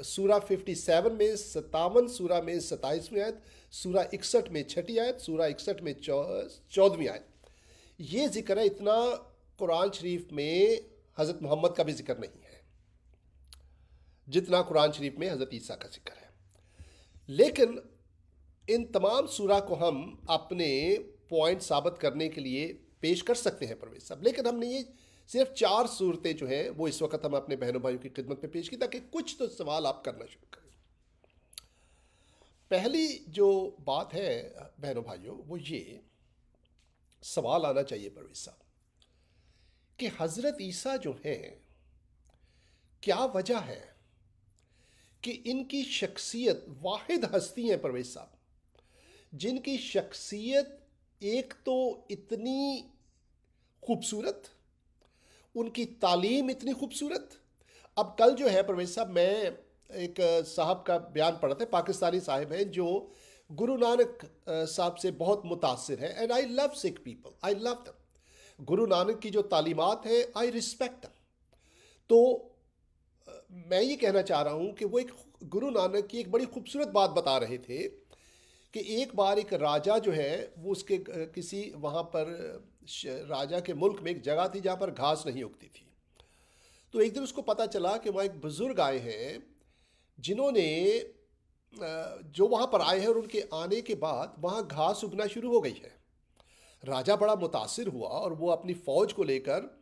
सूरह 57 में 57, सूरह में 27वीं आयत। सूरह 61 में 6ठी आयत। सूरह 61 में 14वीं आयत। ये जिक्र है। इतना कुरान शरीफ में हज़रत मोहम्मद का भी जिक्र नहीं है जितना कुरान शरीफ में हज़रत ईसा का जिक्र है। लेकिन इन तमाम सूरा को हम अपने पॉइंट साबित करने के लिए पेश कर सकते हैं परवेज साहब, लेकिन हमने ये सिर्फ 4 सूरतें जो हैं वो इस वक्त हम अपने बहनों भाइयों की खिदमत में पेश की ताकि कुछ तो सवाल आप करना शुरू करें। पहली जो बात है बहनों भाइयों वो ये सवाल आना चाहिए परवेज साहब कि हज़रत ईसा जो हैं क्या वजह है कि इनकी शख्सियत वाहिद हस्ती है परवेज साहब, जिनकी शख्सियत एक तो इतनी खूबसूरत, उनकी तालीम इतनी खूबसूरत। अब कल जो है परवेज साहब मैं एक साहब का बयान पढ़ा था, पाकिस्तानी साहिब हैं जो गुरु नानक साहब से बहुत मुतासिर है, and I love Sikh people, I love them. Guru Nanak की जो तालीमात है आई रिस्पेक्ट दम। तो मैं ये कहना चाह रहा हूँ कि वो एक गुरु नानक की एक बड़ी खूबसूरत बात बता रहे थे कि एक बार एक राजा जो है वो उसके किसी वहाँ पर राजा के मुल्क में एक जगह थी जहाँ पर घास नहीं उगती थी। तो एक दिन उसको पता चला कि वहाँ एक बुज़ुर्ग आए हैं जिन्होंने जो वहाँ पर आए हैं और उनके आने के बाद वहाँ घास उगना शुरू हो गई है। राजा बड़ा मुतासिर हुआ और वो अपनी फ़ौज को लेकर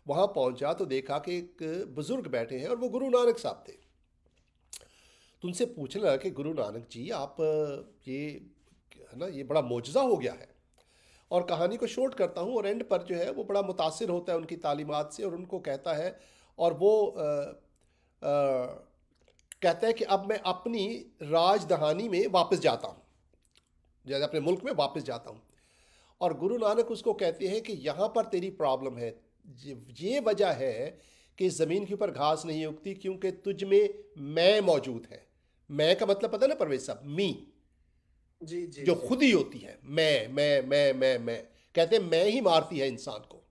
वहाँ पहुँचा तो देखा कि एक बुज़ुर्ग बैठे हैं और वो गुरु नानक साहब थे। तो उनसे पूछने लगा कि गुरु नानक जी आप ये है ना, ये बड़ा मोजज़ा हो गया है। और कहानी को शॉर्ट करता हूँ और एंड पर जो है वो बड़ा मुतासिर होता है उनकी तालीमात से और उनको कहता है, और वो कहता है कि अब मैं अपनी राजधानी में वापस जाता हूँ, जैसे अपने मुल्क में वापस जाता हूँ। और गुरु नानक उसको कहते हैं कि यहाँ पर तेरी प्रॉब्लम है, ये वजह है कि ज़मीन के ऊपर घास नहीं उगती क्योंकि तुझ में मैं मौजूद है। मैं का मतलब पता ना परवेज साहब, मी जी जी जो जी। खुद ही होती है, मैं कहते हैं मैं ही मारती है इंसान को।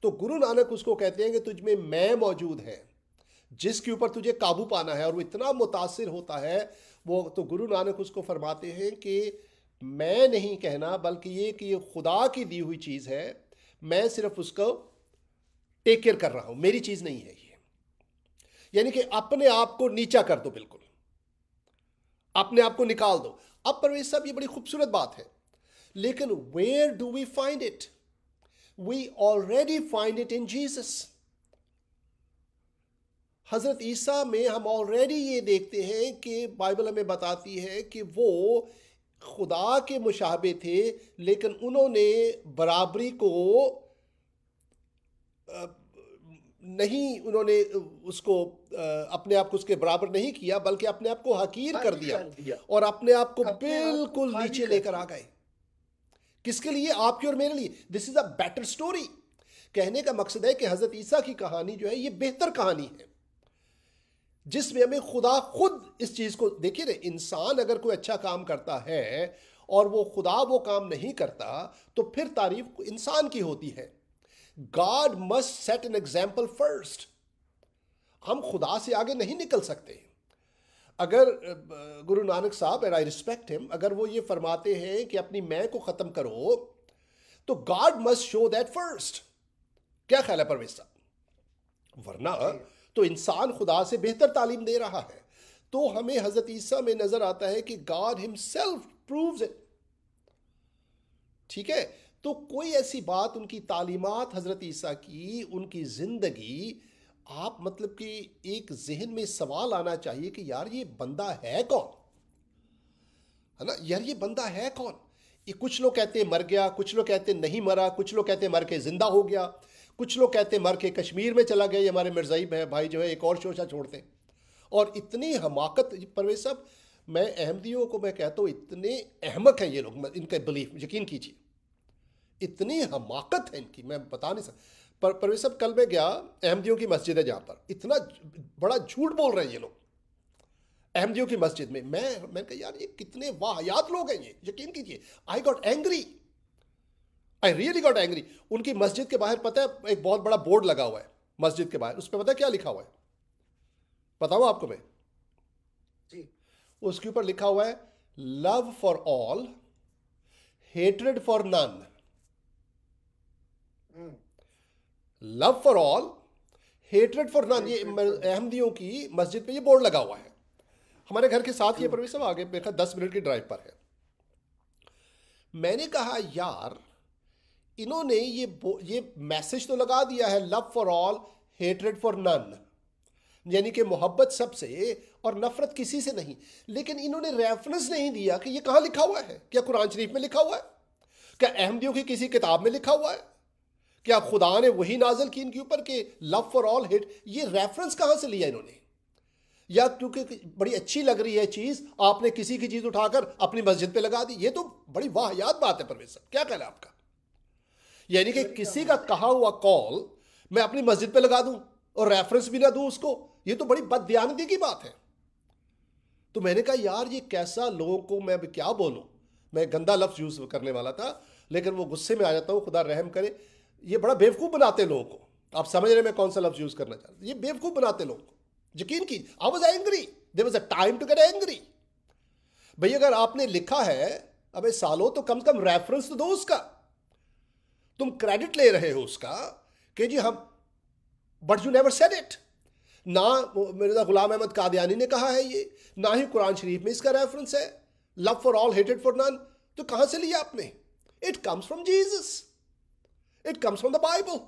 तो गुरु नानक उसको कहते हैं कि तुझ में मैं मौजूद है जिसके ऊपर तुझे काबू पाना है। और वो इतना मुतासिर होता है वो, तो गुरु नानक उसको फरमाते हैं कि मैं नहीं कहना, बल्कि ये कि ये खुदा की दी हुई चीज है, मैं सिर्फ उसको टेक केयर कर रहा हूं, मेरी चीज नहीं है ये। यानी कि अपने आप को नीचा कर दो, बिल्कुल अपने आप को निकाल दो। अब परवेज साहब ये बड़ी खूबसूरत बात है, लेकिन where do we find it? We already find it in Jesus. हजरत ईसा में हम ऑलरेडी ये देखते हैं कि बाइबल हमें बताती है कि वो खुदा के मुशाबे थे, लेकिन उन्होंने बराबरी को नहीं, उन्होंने उसको अपने आप को उसके बराबर नहीं किया, बल्कि अपने आप को हकीर कर दिया और अपने आप को बिल्कुल नीचे लेकर आ गए। किसके लिए? आपके और मेरे लिए। This is a better story. कहने का मकसद है कि हजरत ईसा की कहानी जो है ये बेहतर कहानी है, जिसमें हमें खुदा खुद इस चीज को, देखिए ना, इंसान अगर कोई अच्छा काम करता है और वो खुदा वो काम नहीं करता तो फिर तारीफ इंसान की होती है। God must set an example first. हम खुदा से आगे नहीं निकल सकते। अगर गुरु नानक साहब, एंड आई रिस्पेक्ट हिम, अगर वो ये फरमाते हैं कि अपनी मैं को खत्म करो, तो God must show that first. क्या ख्याल है परवेज साहब? वरना तो इंसान खुदा से बेहतर तालीम दे रहा है। तो हमें हजरत ईसा में नजर आता है कि गॉड हिमसेल्फ प्रूव्स इट। ठीक है, तो कोई ऐसी बात, उनकी तालीमात हजरत ईसा की, उनकी जिंदगी, आप मतलब कि एक जहन में सवाल आना चाहिए कि यार ये बंदा है कौन, है ना यार, ये बंदा है कौन? ये कुछ लोग कहते हैं मर गया, कुछ लोग कहते हैं नहीं मरा, कुछ लोग कहते हैं मर के जिंदा हो गया, कुछ लोग कहते हैं मर के कश्मीर में चला गया। ये हमारे मिर्ज़ाइब है भाई जो है एक और शोशा छोड़ते हैं। और इतनी हमाकत, परवेज साहब, मैं अहमदियों को मैं कहता हूँ इतने अहमक हैं ये लोग, इनका बिलीफ यकीन कीजिए, इतनी हमाकत है इनकी, मैं बता नहीं सकता। परवेज साहब, कल मैं गया, अहमदियों की मस्जिद है जहाँ पर, इतना बड़ा झूठ बोल रहे हैं ये लोग अहमदियों की मस्जिद में। मैंने कहा यार ये कितने वाहियात लोग हैं ये, यकीन कीजिए। I got angry, I really got angry. उनकी मस्जिद के बाहर पता है एक बहुत बड़ा बोर्ड लगा हुआ है मस्जिद के बाहर, उस पर पता है क्या लिखा हुआ है? बताऊँ आपको मैं? जी। उसके ऊपर लिखा हुआ है love for all, hatred for none. Love for all, hatred for none. ये अहमदियों की मस्जिद पे ये बोर्ड लगा हुआ है। हमारे घर के साथ ये परवेश साहब आगे देखा, 10 मिनट की ड्राइव पर है। मैंने कहा यार इन्होंने ये मैसेज तो लगा दिया है, love for all, hatred for none, यानी कि मोहब्बत सबसे और नफरत किसी से नहीं, लेकिन इन्होंने रेफरेंस नहीं दिया कि ये कहां लिखा हुआ है। क्या कुरान शरीफ में लिखा हुआ है? क्या अहमदियों की किसी किताब में लिखा हुआ है? क्या खुदा ने वही नाजल की इनके ऊपर कि लव फॉर ऑल हेट? ये रेफरेंस कहां से लिया इन्होंने? या क्योंकि बड़ी अच्छी लग रही है चीज, आपने किसी की चीज उठाकर अपनी मस्जिद पे लगा दी? ये तो बड़ी वाहियात बात है परवेज साहब, क्या कहना है आपका? यानी कि किसी का कहा हुआ कॉल मैं अपनी मस्जिद पे लगा दूं और रेफरेंस भी ना दूं उसको, ये तो बड़ी बददियानती की बात है। तो मैंने कहा यार ये कैसा, लोगों को मैं अब क्या बोलूं, मैं गंदा लफ्ज यूज करने वाला था लेकिन वो गुस्से में आ जाता हूं, खुदा रहम करे। ये बड़ा बेवकूफ बनाते लोगों को, आप समझ रहे मैं कौन सा लफ्ज यूज करना चाहता हूं? ये बेवकूफ बनाते लोगों को, यकीन की। I was angry, there was a time to get angry. भाई अगर आपने लिखा है अबे सालो, तो कम से कम रेफरेंस तो दो उसका। तुम क्रेडिट ले रहे हो उसका कि जी हम, but you never said it. ना मिर्जा गुलाम अहमद कादियानी ने कहा है ये, ना ही कुरान शरीफ में इसका रेफरेंस है love for all hated for none. तो कहां से लिया आपने? It comes from Jesus, it comes from the Bible.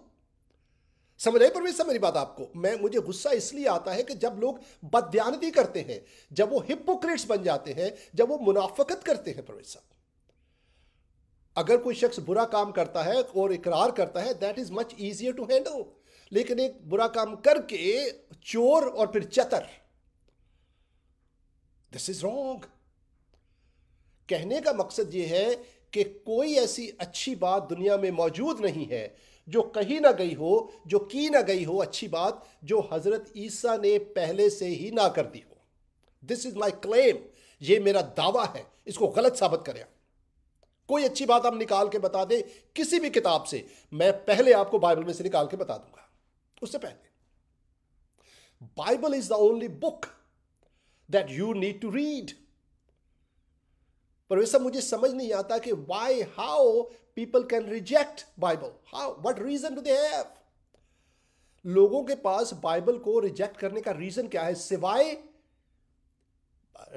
समझ रहे परवेज साहब मेरी बात आपको? मुझे गुस्सा इसलिए आता है कि जब लोग बददियानती करते हैं, जब वो हिपोक्रेट्स बन जाते हैं, जब वो मुनाफकत करते हैं। परवेज साहब, अगर कोई शख्स बुरा काम करता है और इकरार करता है, that is much easier to handle. लेकिन एक बुरा काम करके चोर और फिर चतर, दिस इज रॉन्ग। कहने का मकसद यह है कि कोई ऐसी अच्छी बात दुनिया में मौजूद नहीं है जो कही ना गई हो, जो की ना गई हो अच्छी बात, जो हजरत ईसा ने पहले से ही ना कर दी हो। दिस इज माई क्लेम, ये मेरा दावा है, इसको गलत साबित करें। कोई अच्छी बात आप निकाल के बता दे किसी भी किताब से, मैं पहले आपको बाइबल में से निकाल के बता दूंगा। उससे पहले Bible is the only book that you need to read. पर सब मुझे समझ नहीं आता कि why how people can reject Bible, how, what reason do they have? लोगों के पास बाइबल को रिजेक्ट करने का रीजन क्या है सिवाय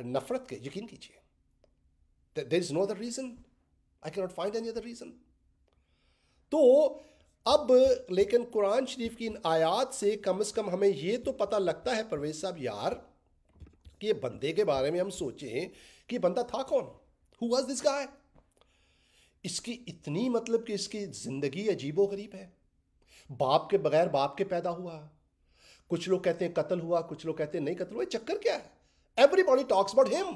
नफरत के? यकीन कीजिए, there is no other reason, I can not find any other reason. तो अब लेकिन कुरान शरीफ की इन आयात से कम हमें ये तो पता लगता है परवेज साहब यार कि ये बंदे के बारे में हम सोचें कि बंदा था कौन, हु वाज दिस गाय? इसकी इतनी मतलब कि इसकी जिंदगी अजीबो गरीब है। बाप के बगैर बाप के पैदा हुआ, कुछ लोग कहते हैं कत्ल हुआ, कुछ लोग कहते हैं नहीं कत्ल हुआ। चक्कर क्या है? एवरीबॉडी टॉक्स अबाउट हिम,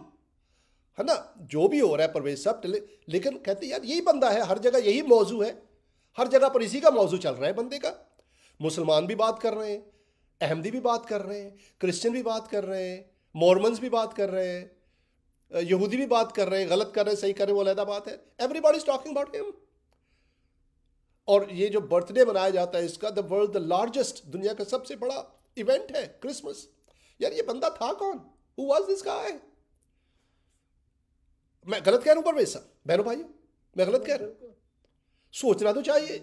है ना, जो भी हो रहा है परवेज साहब, लेकिन कहते हैं यार यही बंदा है, हर जगह यही मौजू है, हर जगह पर इसी का मौजू चल रहा है बंदे का। मुसलमान भी बात कर रहे हैं, अहमदी भी बात कर रहे हैं, क्रिश्चियन भी बात कर रहे हैं, मॉर्मन्स भी बात कर रहे हैं, यहूदी भी बात कर रहे हैं, गलत कर रहे हैं, सही कर रहे हैं, वो अलग बात है। Everybody is talking about him. और ये जो बर्थडे मनाया जाता है इसका, द वर्ल्ड द लार्जेस्ट, दुनिया का सबसे बड़ा इवेंट है क्रिसमस। यार ये बंदा था कौन? Who was this guy? मैं गलत कह रहा हूं परवेज साहब, बहनों भाइयों, मैं गलत कह रहा हूं? सोचना तो चाहिए,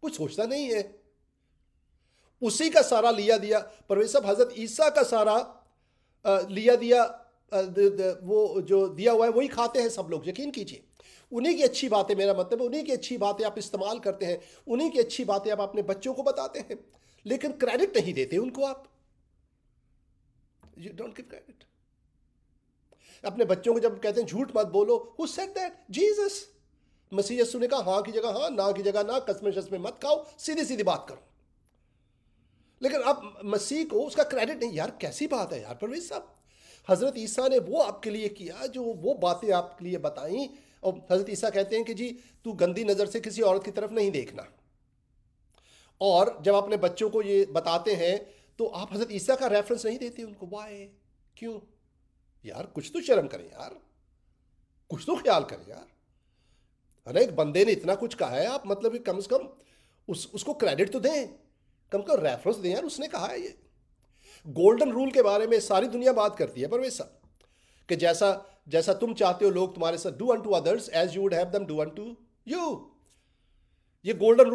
कुछ सोचता नहीं है। उसी का सारा लिया दिया परवेज साहब, हजरत ईसा का सारा लिया दिया, वो जो दिया हुआ है वही खाते हैं सब लोग, यकीन कीजिए। उन्हीं की अच्छी बातें, मेरा मतलब है उन्हीं की अच्छी बातें आप इस्तेमाल करते हैं, उन्हीं की अच्छी बातें आप अपने बच्चों को बताते हैं, लेकिन क्रेडिट नहीं देते उनको आप। You don't give credit. अपने बच्चों को जब कहते हैं झूठ मत बोलो, हु सेड दैट? जीसस। मसीह यीशु ने कहा हाँ की जगह हाँ, ना की जगह ना, कसमें शस्में मत खाओ, सीधी सीधी बात करो। लेकिन अब मसीह को उसका क्रेडिट नहीं। यार कैसी बात है यार परवेज साहब, हजरत ईसा ने वो आपके लिए किया, जो वो बातें आपके लिए बताई, और हजरत ईसा कहते हैं कि जी तू गंदी नज़र से किसी औरत की तरफ नहीं देखना। और जब अपने बच्चों को ये बताते हैं तो आप हजरत ईसा का रेफरेंस नहीं देते उनको। वाई? क्यों? यार कुछ तो शर्म करें यार, कुछ तो ख्याल करें यार। अरे एक बंदे ने इतना कुछ कहा है, आप मतलब कि कम से कम उसको क्रेडिट तो दें, कम से कम रेफरेंस दें यार, उसने कहा है ये। गोल्डन रूल के बारे में सारी दुनिया बात करती है परवेज साहब, कि जैसा जैसा तुम चाहते हो लोग तुम्हारे साथ, do unto others as you would have them do unto you. ये गोल्डन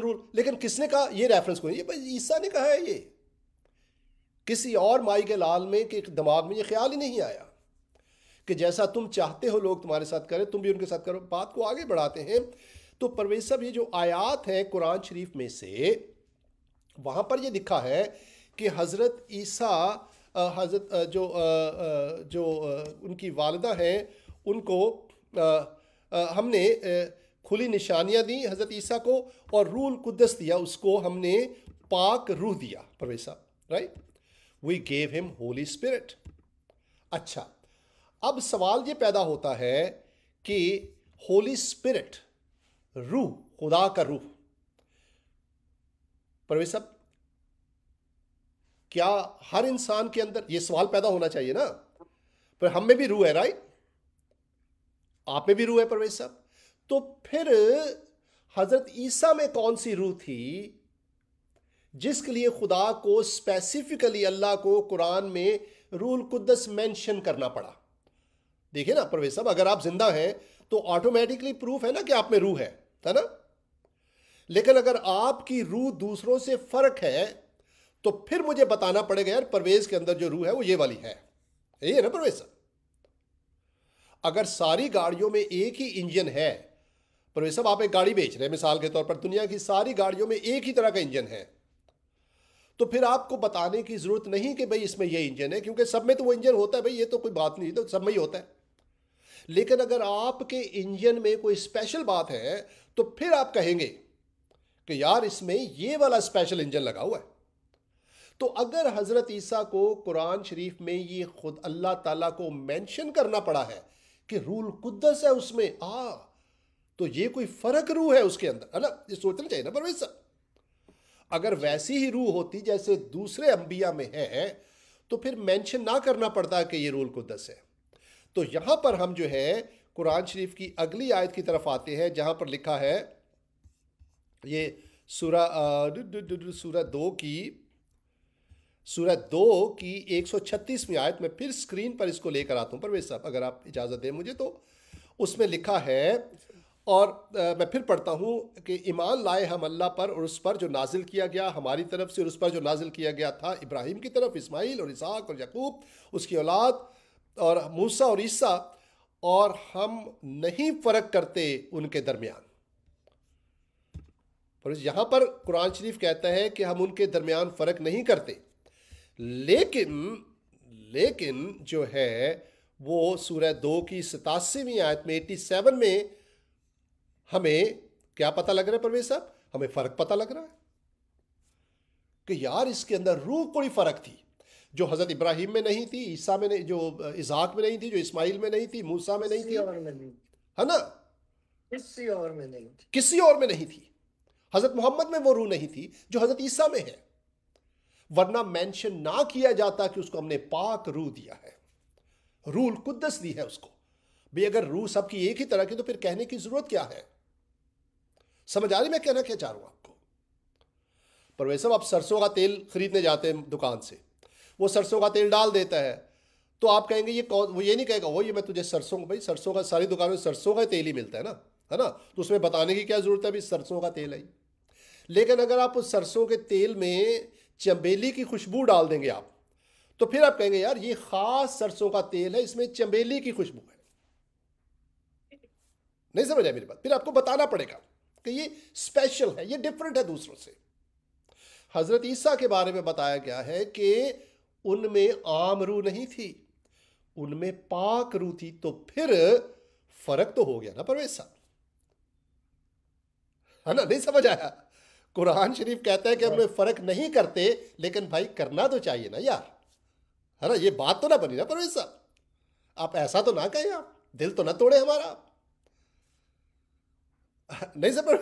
रूल। लेकिन किसने कहा? ये रेफरेंस को, ये भाई ईसा ने कहा है। ये किसी और माई के लाल में के दिमाग में ये ख्याल ही नहीं आया कि जैसा तुम चाहते हो लोग तुम्हारे साथ करें, तुम भी उनके साथ करो। बात को आगे बढ़ाते हैं तो परवेज साहब, ये जो आयात है कुरान शरीफ में से, वहां पर ये लिखा है कि हज़रत ईसा, हज़रत जो उनकी वालिदा हैं, उनको हमने खुली निशानियां दी हज़रत ईसा को, और रूल कुद्दस दिया उसको, हमने पाक रूह दिया परवेज साहब, right? We gave him holy spirit. अच्छा, अब सवाल ये पैदा होता है कि होली स्पिरिट, रूह, खुदा का रूह, परवेज साहब क्या हर इंसान के अंदर, ये सवाल पैदा होना चाहिए ना, पर हम में भी रूह है, राइट? आप में भी रूह है परवेज साहब। तो फिर हजरत ईसा में कौन सी रूह थी जिसके लिए खुदा को स्पेसिफिकली, अल्लाह को कुरान में रूल कुद्दस मेंशन करना पड़ा? देखिए ना परवेज साहब, अगर आप जिंदा हैं तो ऑटोमेटिकली प्रूफ है ना कि आप में रूह है ना? लेकिन अगर आपकी रूह दूसरों से फर्क है तो फिर मुझे बताना पड़ेगा यार परवेज के अंदर जो रूह है वो ये वाली है, यही है ना परवेज साहब? अगर सारी गाड़ियों में एक ही इंजन है परवेज साहब, आप एक गाड़ी बेच रहे हैं मिसाल के तौर पर, दुनिया की सारी गाड़ियों में एक ही तरह का इंजन है, तो फिर आपको बताने की जरूरत नहीं कि भाई इसमें ये इंजन है, क्योंकि सब में तो वो इंजन होता है भाई, ये तो कोई बात नहीं, तो सब में ही होता है। लेकिन अगर आपके इंजन में कोई स्पेशल बात है तो फिर आप कहेंगे कि यार इसमें ये वाला स्पेशल इंजन लगा हुआ है। तो अगर हजरत ईसा को कुरान शरीफ में ये खुद अल्लाह ताला को मेंशन करना पड़ा है कि रूल कुद्दस है उसमें, तो ये कोई फर्क रूह है उसके अंदर, है ना? ये सोचना चाहिए ना परवेज साहब। अगर वैसी ही रूह होती जैसे दूसरे अंबिया में है तो फिर मेंशन ना करना पड़ता कि ये रूल कुद्दस है। तो यहां पर हम जो है कुरान शरीफ की अगली आयत की तरफ आते हैं, जहां पर लिखा है, ये सूरा 2 की सूरह 2 की 136वीं आयत में फिर स्क्रीन पर इसको लेकर आता हूं परवेज साहब, अगर आप इजाज़त दें मुझे। तो उसमें लिखा है, और मैं फिर पढ़ता हूं कि ईमान लाए हम अल्लाह पर और उस पर जो नाजिल किया गया हमारी तरफ से, और उस पर जो नाजिल किया गया था इब्राहिम की तरफ, इस्माइल और इसहाक और यकूब उसकी औलाद, और मूसा और ईसा, और हम नहीं फ़र्क करते उनके दरमियान। और यहाँ पर कुरान शरीफ कहता है कि हम उनके दरमियान फ़र्क नहीं करते, लेकिन लेकिन जो है वो सूरह 2 की 87वीं आयत में 87 में हमें क्या पता लग रहा है परवेज साहब? हमें फ़र्क पता लग रहा है कि यार इसके अंदर रूह कोई फ़र्क थी, जो हज़रत इब्राहिम में नहीं थी, ईसा में नहीं, जो इसहाक में नहीं थी, जो इस्माइल में नहीं थी, मूसा में नहीं थी, है ना, किसी और में नहीं थी, किसी और में नहीं थी। हज़रत मोहम्मद में वो रूह नहीं थी जो हज़रत ईसा में है, वरना मेंशन ना किया जाता कि उसको हमने पाक रूह दिया है, रूह कुद्दस दी है उसको। भाई अगर रूह सबकी एक ही तरह की तो फिर कहने की जरूरत क्या है? समझ आ रही मैं कहना क्या चाह रहा हूं आपको? पर वैसे आप सरसों का तेल खरीदने जाते हैं दुकान से, वो सरसों का तेल डाल देता है, तो आप कहेंगे ये कौन, वो ये नहीं कहेगा वो ये मैं तुझे सरसों, भाई सरसों का सारी दुकानों में सरसों का तेल ही मिलता है ना, तो उसमें बताने की क्या जरूरत है भाई सरसों का तेल है। लेकिन अगर आप उस सरसों के तेल में चंबेली की खुशबू डाल देंगे आप, तो फिर आप कहेंगे यार ये खास सरसों का तेल है, इसमें चंबेली की खुशबू है। नहीं समझ आया मेरी बात? फिर आपको बताना पड़ेगा कि ये स्पेशल है, ये डिफरेंट है दूसरों से। हजरत ईसा के बारे में बताया गया है कि उनमें आम रूह नहीं थी, उनमें पाक रूह थी। तो फिर फर्क तो हो गया ना परवेज साहब, है ना? नहीं समझ आया? कुरान शरीफ कहता है कि हम फर्क नहीं करते, लेकिन भाई करना तो चाहिए ना यार, है ना? ये बात तो ना बनी ना परवेज साहब, आप ऐसा तो ना कहें, आप दिल तो ना तोड़े हमारा। नहीं समझ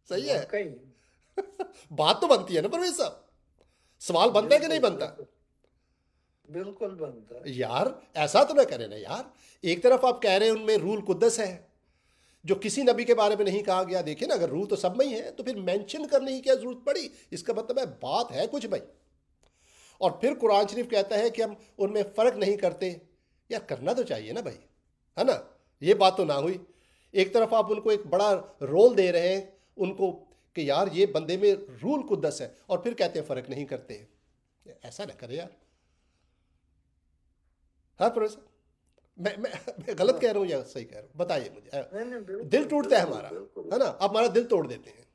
सही है बात तो बनती है ना परवेज साहब, सवाल बनता है कि नहीं बनता? बिल्कुल बनता है यार ऐसा तो ना करें ना यार। एक तरफ आप कह रहे हैं उनमें रूल कुद्दस है जो किसी नबी के बारे में नहीं कहा गया। देखिए ना, अगर रूह तो सब में ही है तो फिर मेंशन करने की क्या जरूरत पड़ी? इसका मतलब है बात है कुछ भाई। और फिर कुरान शरीफ कहता है कि हम उनमें फर्क नहीं करते। यार करना तो चाहिए ना भाई, है ना? ये बात तो ना हुई। एक तरफ आप उनको एक बड़ा रोल दे रहे हैं उनको कि यार ये बंदे में रूल कुद्दस है, और फिर कहते हैं फर्क नहीं करते। ऐसा ना करे यार। हाँ प्रोफेसर, मैं गलत कह रहा हूँ या सही कह रहा हूँ? बताइए मुझे। दिल टूटता है हमारा, है ना? आप हमारा दिल तोड़ देते हैं,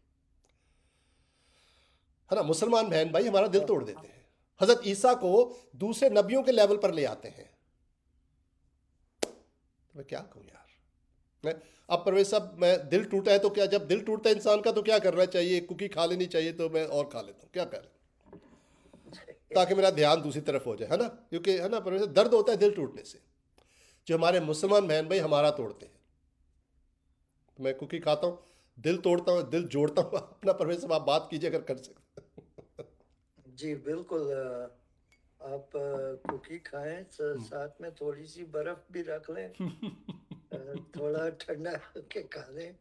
है ना? मुसलमान बहन भाई हमारा दिल तोड़ देते हैं। हजरत ईसा को दूसरे नबियों के लेवल पर ले आते हैं। तो मैं क्या कहूँ यार। मैं अब परवेज साहब, मैं दिल टूटा है तो क्या, जब दिल टूटता है इंसान का तो क्या करना चाहिए? कुकी खा लेनी चाहिए, तो मैं और खा लेता हूँ, क्या करें ताकि मेरा ध्यान दूसरी तरफ हो जाए, है ना? क्योंकि है ना परवेज, दर्द होता है दिल टूटने से, जो हमारे मुसलमान बहन भाई हमारा तोड़ते हैं। तो मैं कुकी खाता हूँ, दिल तोड़ता हूँ, दिल जोड़ता हूँ अपना। परवेज साहब आप बात कीजिए अगर कर सकते। जी बिल्कुल, आप कुकी खाएं, साथ में थोड़ी सी बर्फ भी रख लें, थोड़ा ठंडा के खा लें।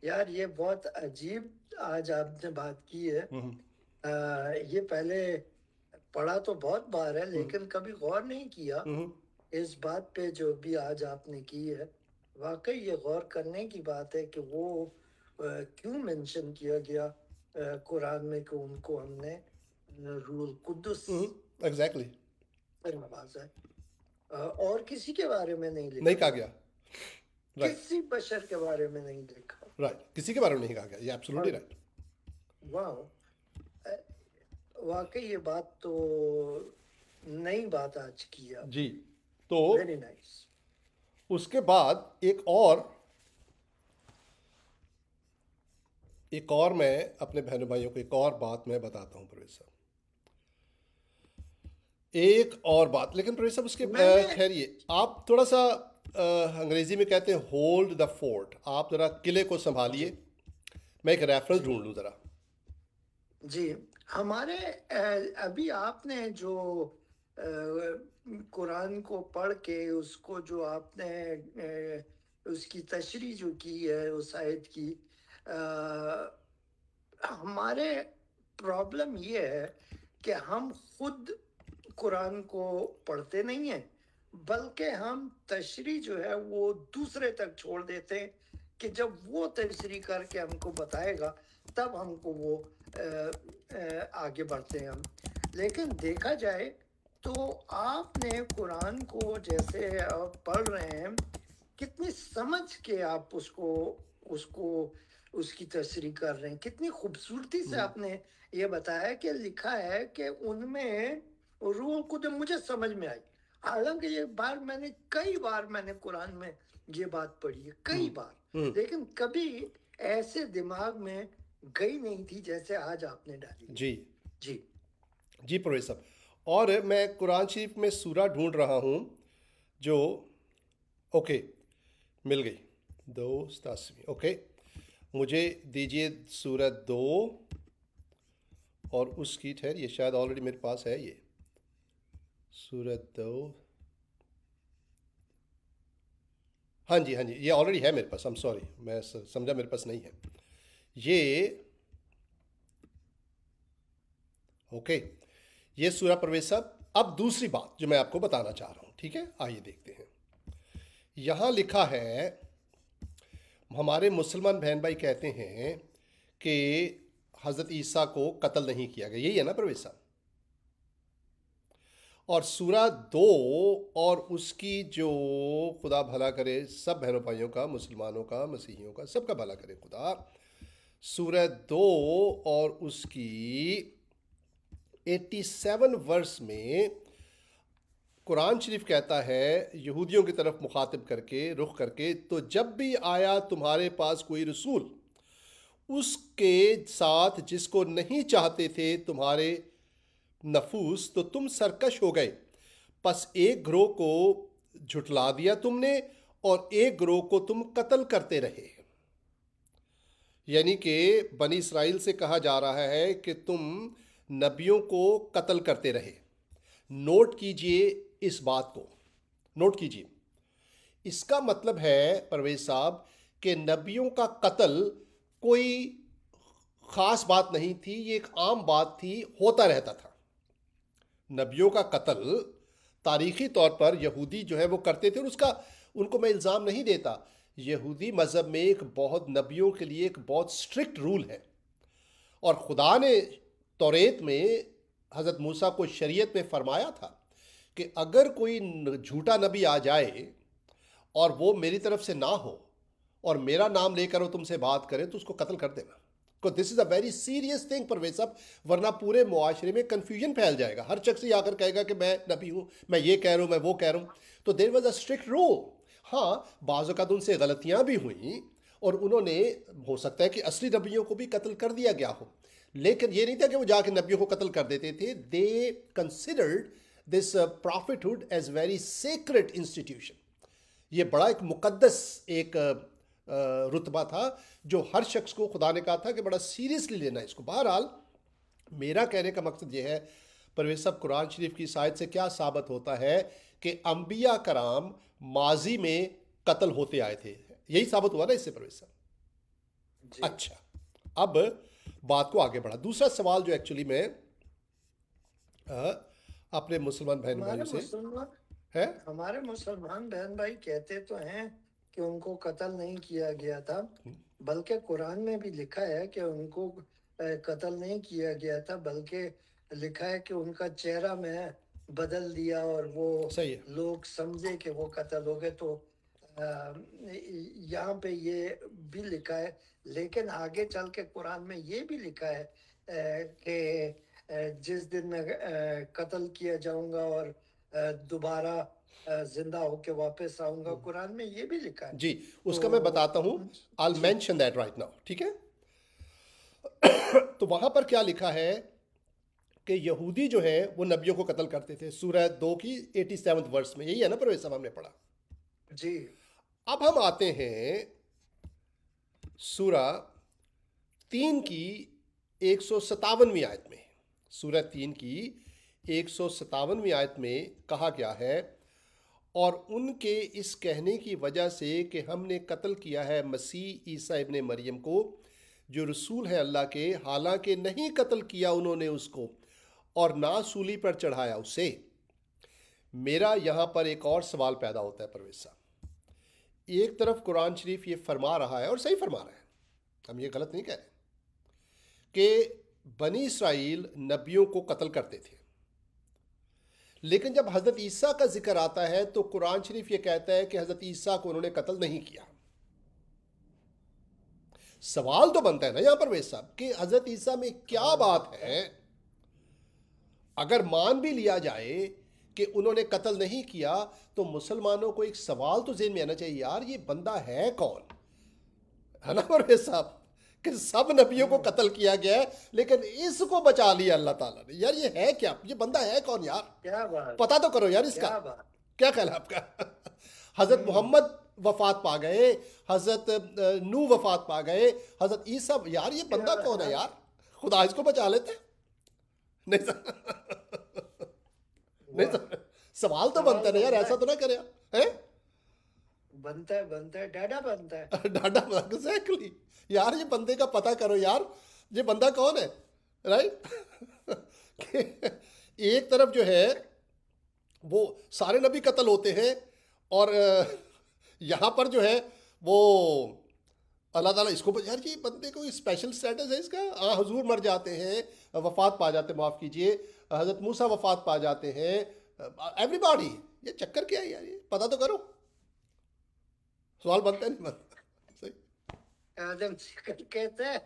यार ये बहुत अजीब आज आपने बात की है। ये पहले पढ़ा तो बहुत बार है, लेकिन कभी गौर नहीं किया इस बात पे जो भी आज आपने की है। वाकई ये गौर करने की बात है कि वो क्यों मेंशन किया गया कुरान में कि उनको हमने रूल कुद्दुस एग्जैक्टली नवाजा है। और किसी के बारे में नहीं लिखा, नहीं कहा गया, किसी बशर के बारे में नहीं लिखा, राइट, किसी के बारे में नहीं कहा गया। ये एब्सोल्युटली राइट। वाह, वाकई ये बात तो नई बात आज की है जी। तो वेरी नाइस। उसके बाद एक और मैं अपने बहनों भाइयों को एक और बात मैं बताता हूँ प्रवेश साहब, एक और बात। लेकिन प्रवेश साहब उसके ठहरिए, आप थोड़ा सा अंग्रेजी में कहते हैं होल्ड द फोर्ट, आप जरा किले को संभालिए। मैं एक रेफरेंस ढूंढ लूँ जरा। जी, हमारे अभी आपने जो कुरान को पढ़ के उसको जो आपने उसकी तशरीह जो की है उस आयत की, हमारे प्रॉब्लम ये है कि हम खुद कुरान को पढ़ते नहीं हैं, बल्कि हम तशरी जो है वो दूसरे तक छोड़ देते हैं कि जब वो तशरी करके हमको बताएगा तब हमको वो आगे बढ़ते हैं हम। लेकिन देखा जाए तो आपने कुरान को जैसे पढ़ रहे हैं, कितनी समझ के आप उसको उसकी तशरीह कर रहे हैं, कितनी खूबसूरती से आपने ये बताया कि लिखा है कि उनमें रूह खुद मुझे समझ में आई। हालांकि ये कई बार मैंने कुरान में ये बात पढ़ी है, कई बार, लेकिन कभी ऐसे दिमाग में गई नहीं थी जैसे आज आपने डाली। जी जी जी प्रवेश साहब। और मैं कुरान शरीफ में सूरा ढूंढ रहा हूँ जो, ओके, मिल गई, 2 ओके, मुझे दीजिए सूरत 2 और उसकी ठहर, ये शायद ऑलरेडी मेरे पास है, ये सूरत 2, हाँ जी हाँ जी, ये ऑलरेडी है मेरे पास। I'm सॉरी, मैं समझा मेरे पास नहीं है ये। ओके, ये सूरा प्रवेश साहब। अब दूसरी बात जो मैं आपको बताना चाह रहा हूँ, ठीक है, आइए देखते हैं। यहाँ लिखा है, हमारे मुसलमान बहन भाई कहते हैं कि हज़रत ईसा को कत्ल नहीं किया गया, यही है ना प्रवेश साहब? और सूरा 2 और उसकी जो, खुदा भला करे सब बहनों भाइयों का, मुसलमानों का, मसीहियों का, सबका भला करे खुदा। सूरा 2 और उसकी 87 वर्स में कुरान शरीफ कहता है, यहूदियों की तरफ मुखातिब करके, रुख करके, तो जब भी आया तुम्हारे पास कोई रसूल उसके साथ जिसको नहीं चाहते थे तुम्हारे नफूस, तो तुम सरकश हो गए। बस एक ग्रोह को झुटला दिया तुमने और एक ग्रोह को तुम कत्ल करते रहे। यानी कि बनी इसराइल से कहा जा रहा है कि तुम नबियों को कत्ल करते रहे। नोट कीजिए इस बात को, नोट कीजिए। इसका मतलब है परवेज साहब कि नबियों का कत्ल कोई ख़ास बात नहीं थी, ये एक आम बात थी, होता रहता था। नबियों का कत्ल तारीख़ी तौर पर यहूदी जो है वो करते थे, और उसका उनको मैं इल्ज़ाम नहीं देता। यहूदी मज़हब में एक बहुत, नबियों के लिए एक बहुत स्ट्रिक्ट रूल है, और खुदा ने तौरेत में हज़रत मूसा को शरीयत में फरमाया था कि अगर कोई झूठा नबी आ जाए और वो मेरी तरफ से ना हो और मेरा नाम लेकर वो तुमसे बात करे तो उसको कत्ल कर देना। तो this is a very serious thing Parvez साहब, वरना पूरे मुआशरे में कन्फ्यूजन फैल जाएगा। हर शख्स ही आकर कहेगा कि मैं नबी हूँ, मैं ये कह रहा हूँ, मैं वो कह रहा हूँ। तो there was a strict rule. हाँ, बाज़ औक़ात उनसे गलतियाँ भी हुई और उन्होंने, हो सकता है कि असली नबियों को भी कत्ल कर दिया गया हो, लेकिन ये नहीं था कि वो जाके नबियों को कत्ल कर देते थे। They considered this prophethood as very sacred institution. ये बड़ा एक मुकद्दस एक रुतबा था जो हर शख्स को खुदा ने कहा था कि बड़ा सीरियसली लेना इसको। बहरहाल मेरा कहने का मकसद ये है परवेज साहब, कुरान शरीफ की आयत से क्या साबित होता है कि अंबिया कराम माजी में कत्ल होते आए थे, यही साबित हुआ ना इससे परवेज साहब। अच्छा, अब बात को आगे बढ़ा। दूसरा सवाल जो एक्चुअली मैं अपने मुसलमान बहन भाइयों से है, हमारे मुसलमान बहन भाई कहते तो हैं कि उनको कत्ल नहीं किया गया था, बल्कि कुरान में भी लिखा है कि उनको कत्ल नहीं किया गया था, बल्कि लिखा है कि उनका चेहरा में बदल दिया और वो लोग समझे कि वो कत्ल हो गए। तो यहाँ पे ये भी लिखा है, लेकिन आगे चल के कुरान में ये भी लिखा है कि जिस दिन मैं कत्ल किया जाऊंगा और दोबारा जिंदा होके वापस आऊंगा, कुरान में ये भी लिखा है। जी, उसका मैं बताता हूँ, I will mention that right now, ठीक है। तो वहां पर क्या लिखा है कि यहूदी जो है वो नबियों को कत्ल करते थे, सूरह 2 की 87 वर्स में, यही है ना परवेज साहब, हमने पढ़ा जी। अब हम आते हैं सूरा 3 की 157वीं आयत में। सूरह 3 की 157वीं आयत में कहा गया है, और उनके इस कहने की वजह से कि हमने कत्ल किया है मसीह ईसा इब्ने मरियम को, जो रसूल है अल्लाह के, हालांकि नहीं कत्ल किया उन्होंने उसको, और ना सूली पर चढ़ाया उसे। मेरा यहाँ पर एक और सवाल पैदा होता है परवेज साहब, एक तरफ कुरान शरीफ ये फरमा रहा है और सही फरमा रहा है, हम ये गलत नहीं कह रहे, कि बनी इसराइल नबियों को कत्ल करते थे, लेकिन जब हज़रत ईसा का जिक्र आता है तो कुरान शरीफ ये कहता है कि हज़रत ईसा को उन्होंने कत्ल नहीं किया। सवाल तो बनता है ना यहां पर वेद साहब कि हज़रत ईसा में क्या बात है। अगर मान भी लिया जाए कि उन्होंने कत्ल नहीं किया तो मुसलमानों को एक सवाल तो ज़हन में आना चाहिए, यार ये बंदा है कौन, है ना परवेज साहब, कि सब नबियों को कत्ल किया गया है लेकिन इसको बचा लिया अल्लाह ताला ने। यार ये है क्या, ये बंदा है कौन यार, क्या बात, पता तो करो यार इसका, क्या ख्याल है आपका। हजरत मोहम्मद वफात पा गए, हजरत नू वफात पा गए, हजरत ईसा, यार ये बंदा कौन है यार, खुदा इसको बचा लेते। नहीं नहीं सवाल तो बनता है यार, ऐसा तो ना करे हैं? बनता है डाडा बनता है डाडा एग्जैक्टली यार, ये बंदे का पता करो यार, ये बंदा कौन है, राइट। एक तरफ जो है वो सारे नबी कत्ल होते हैं और यहाँ पर जो है वो अल्लाह ताला इसको, यार ये बंदे को स्पेशल स्टेटस है इसका। हाँ हुजूर मर जाते हैं, वफात पा जाते हैं, माफ़ कीजिए, हज़रत मूसा वफात पा जाते हैं, एवरीबॉडी, ये चक्कर क्या है यार, ये पता तो करो। सवाल बनता है नहीं बनता। एडम सीकर कहते हैं,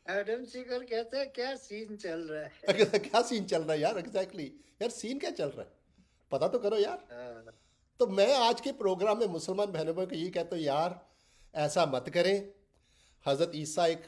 एडम सीकर कहते हैं क्या सीन चल रहा है क्या सीन चल रहा है यार, एग्जैक्टली यार सीन क्या चल रहा है, पता तो करो यार। तो मैं आज के प्रोग्राम में मुसलमान बहनों को यही कहता हूँ, यार ऐसा मत करें। हज़रत ईसा एक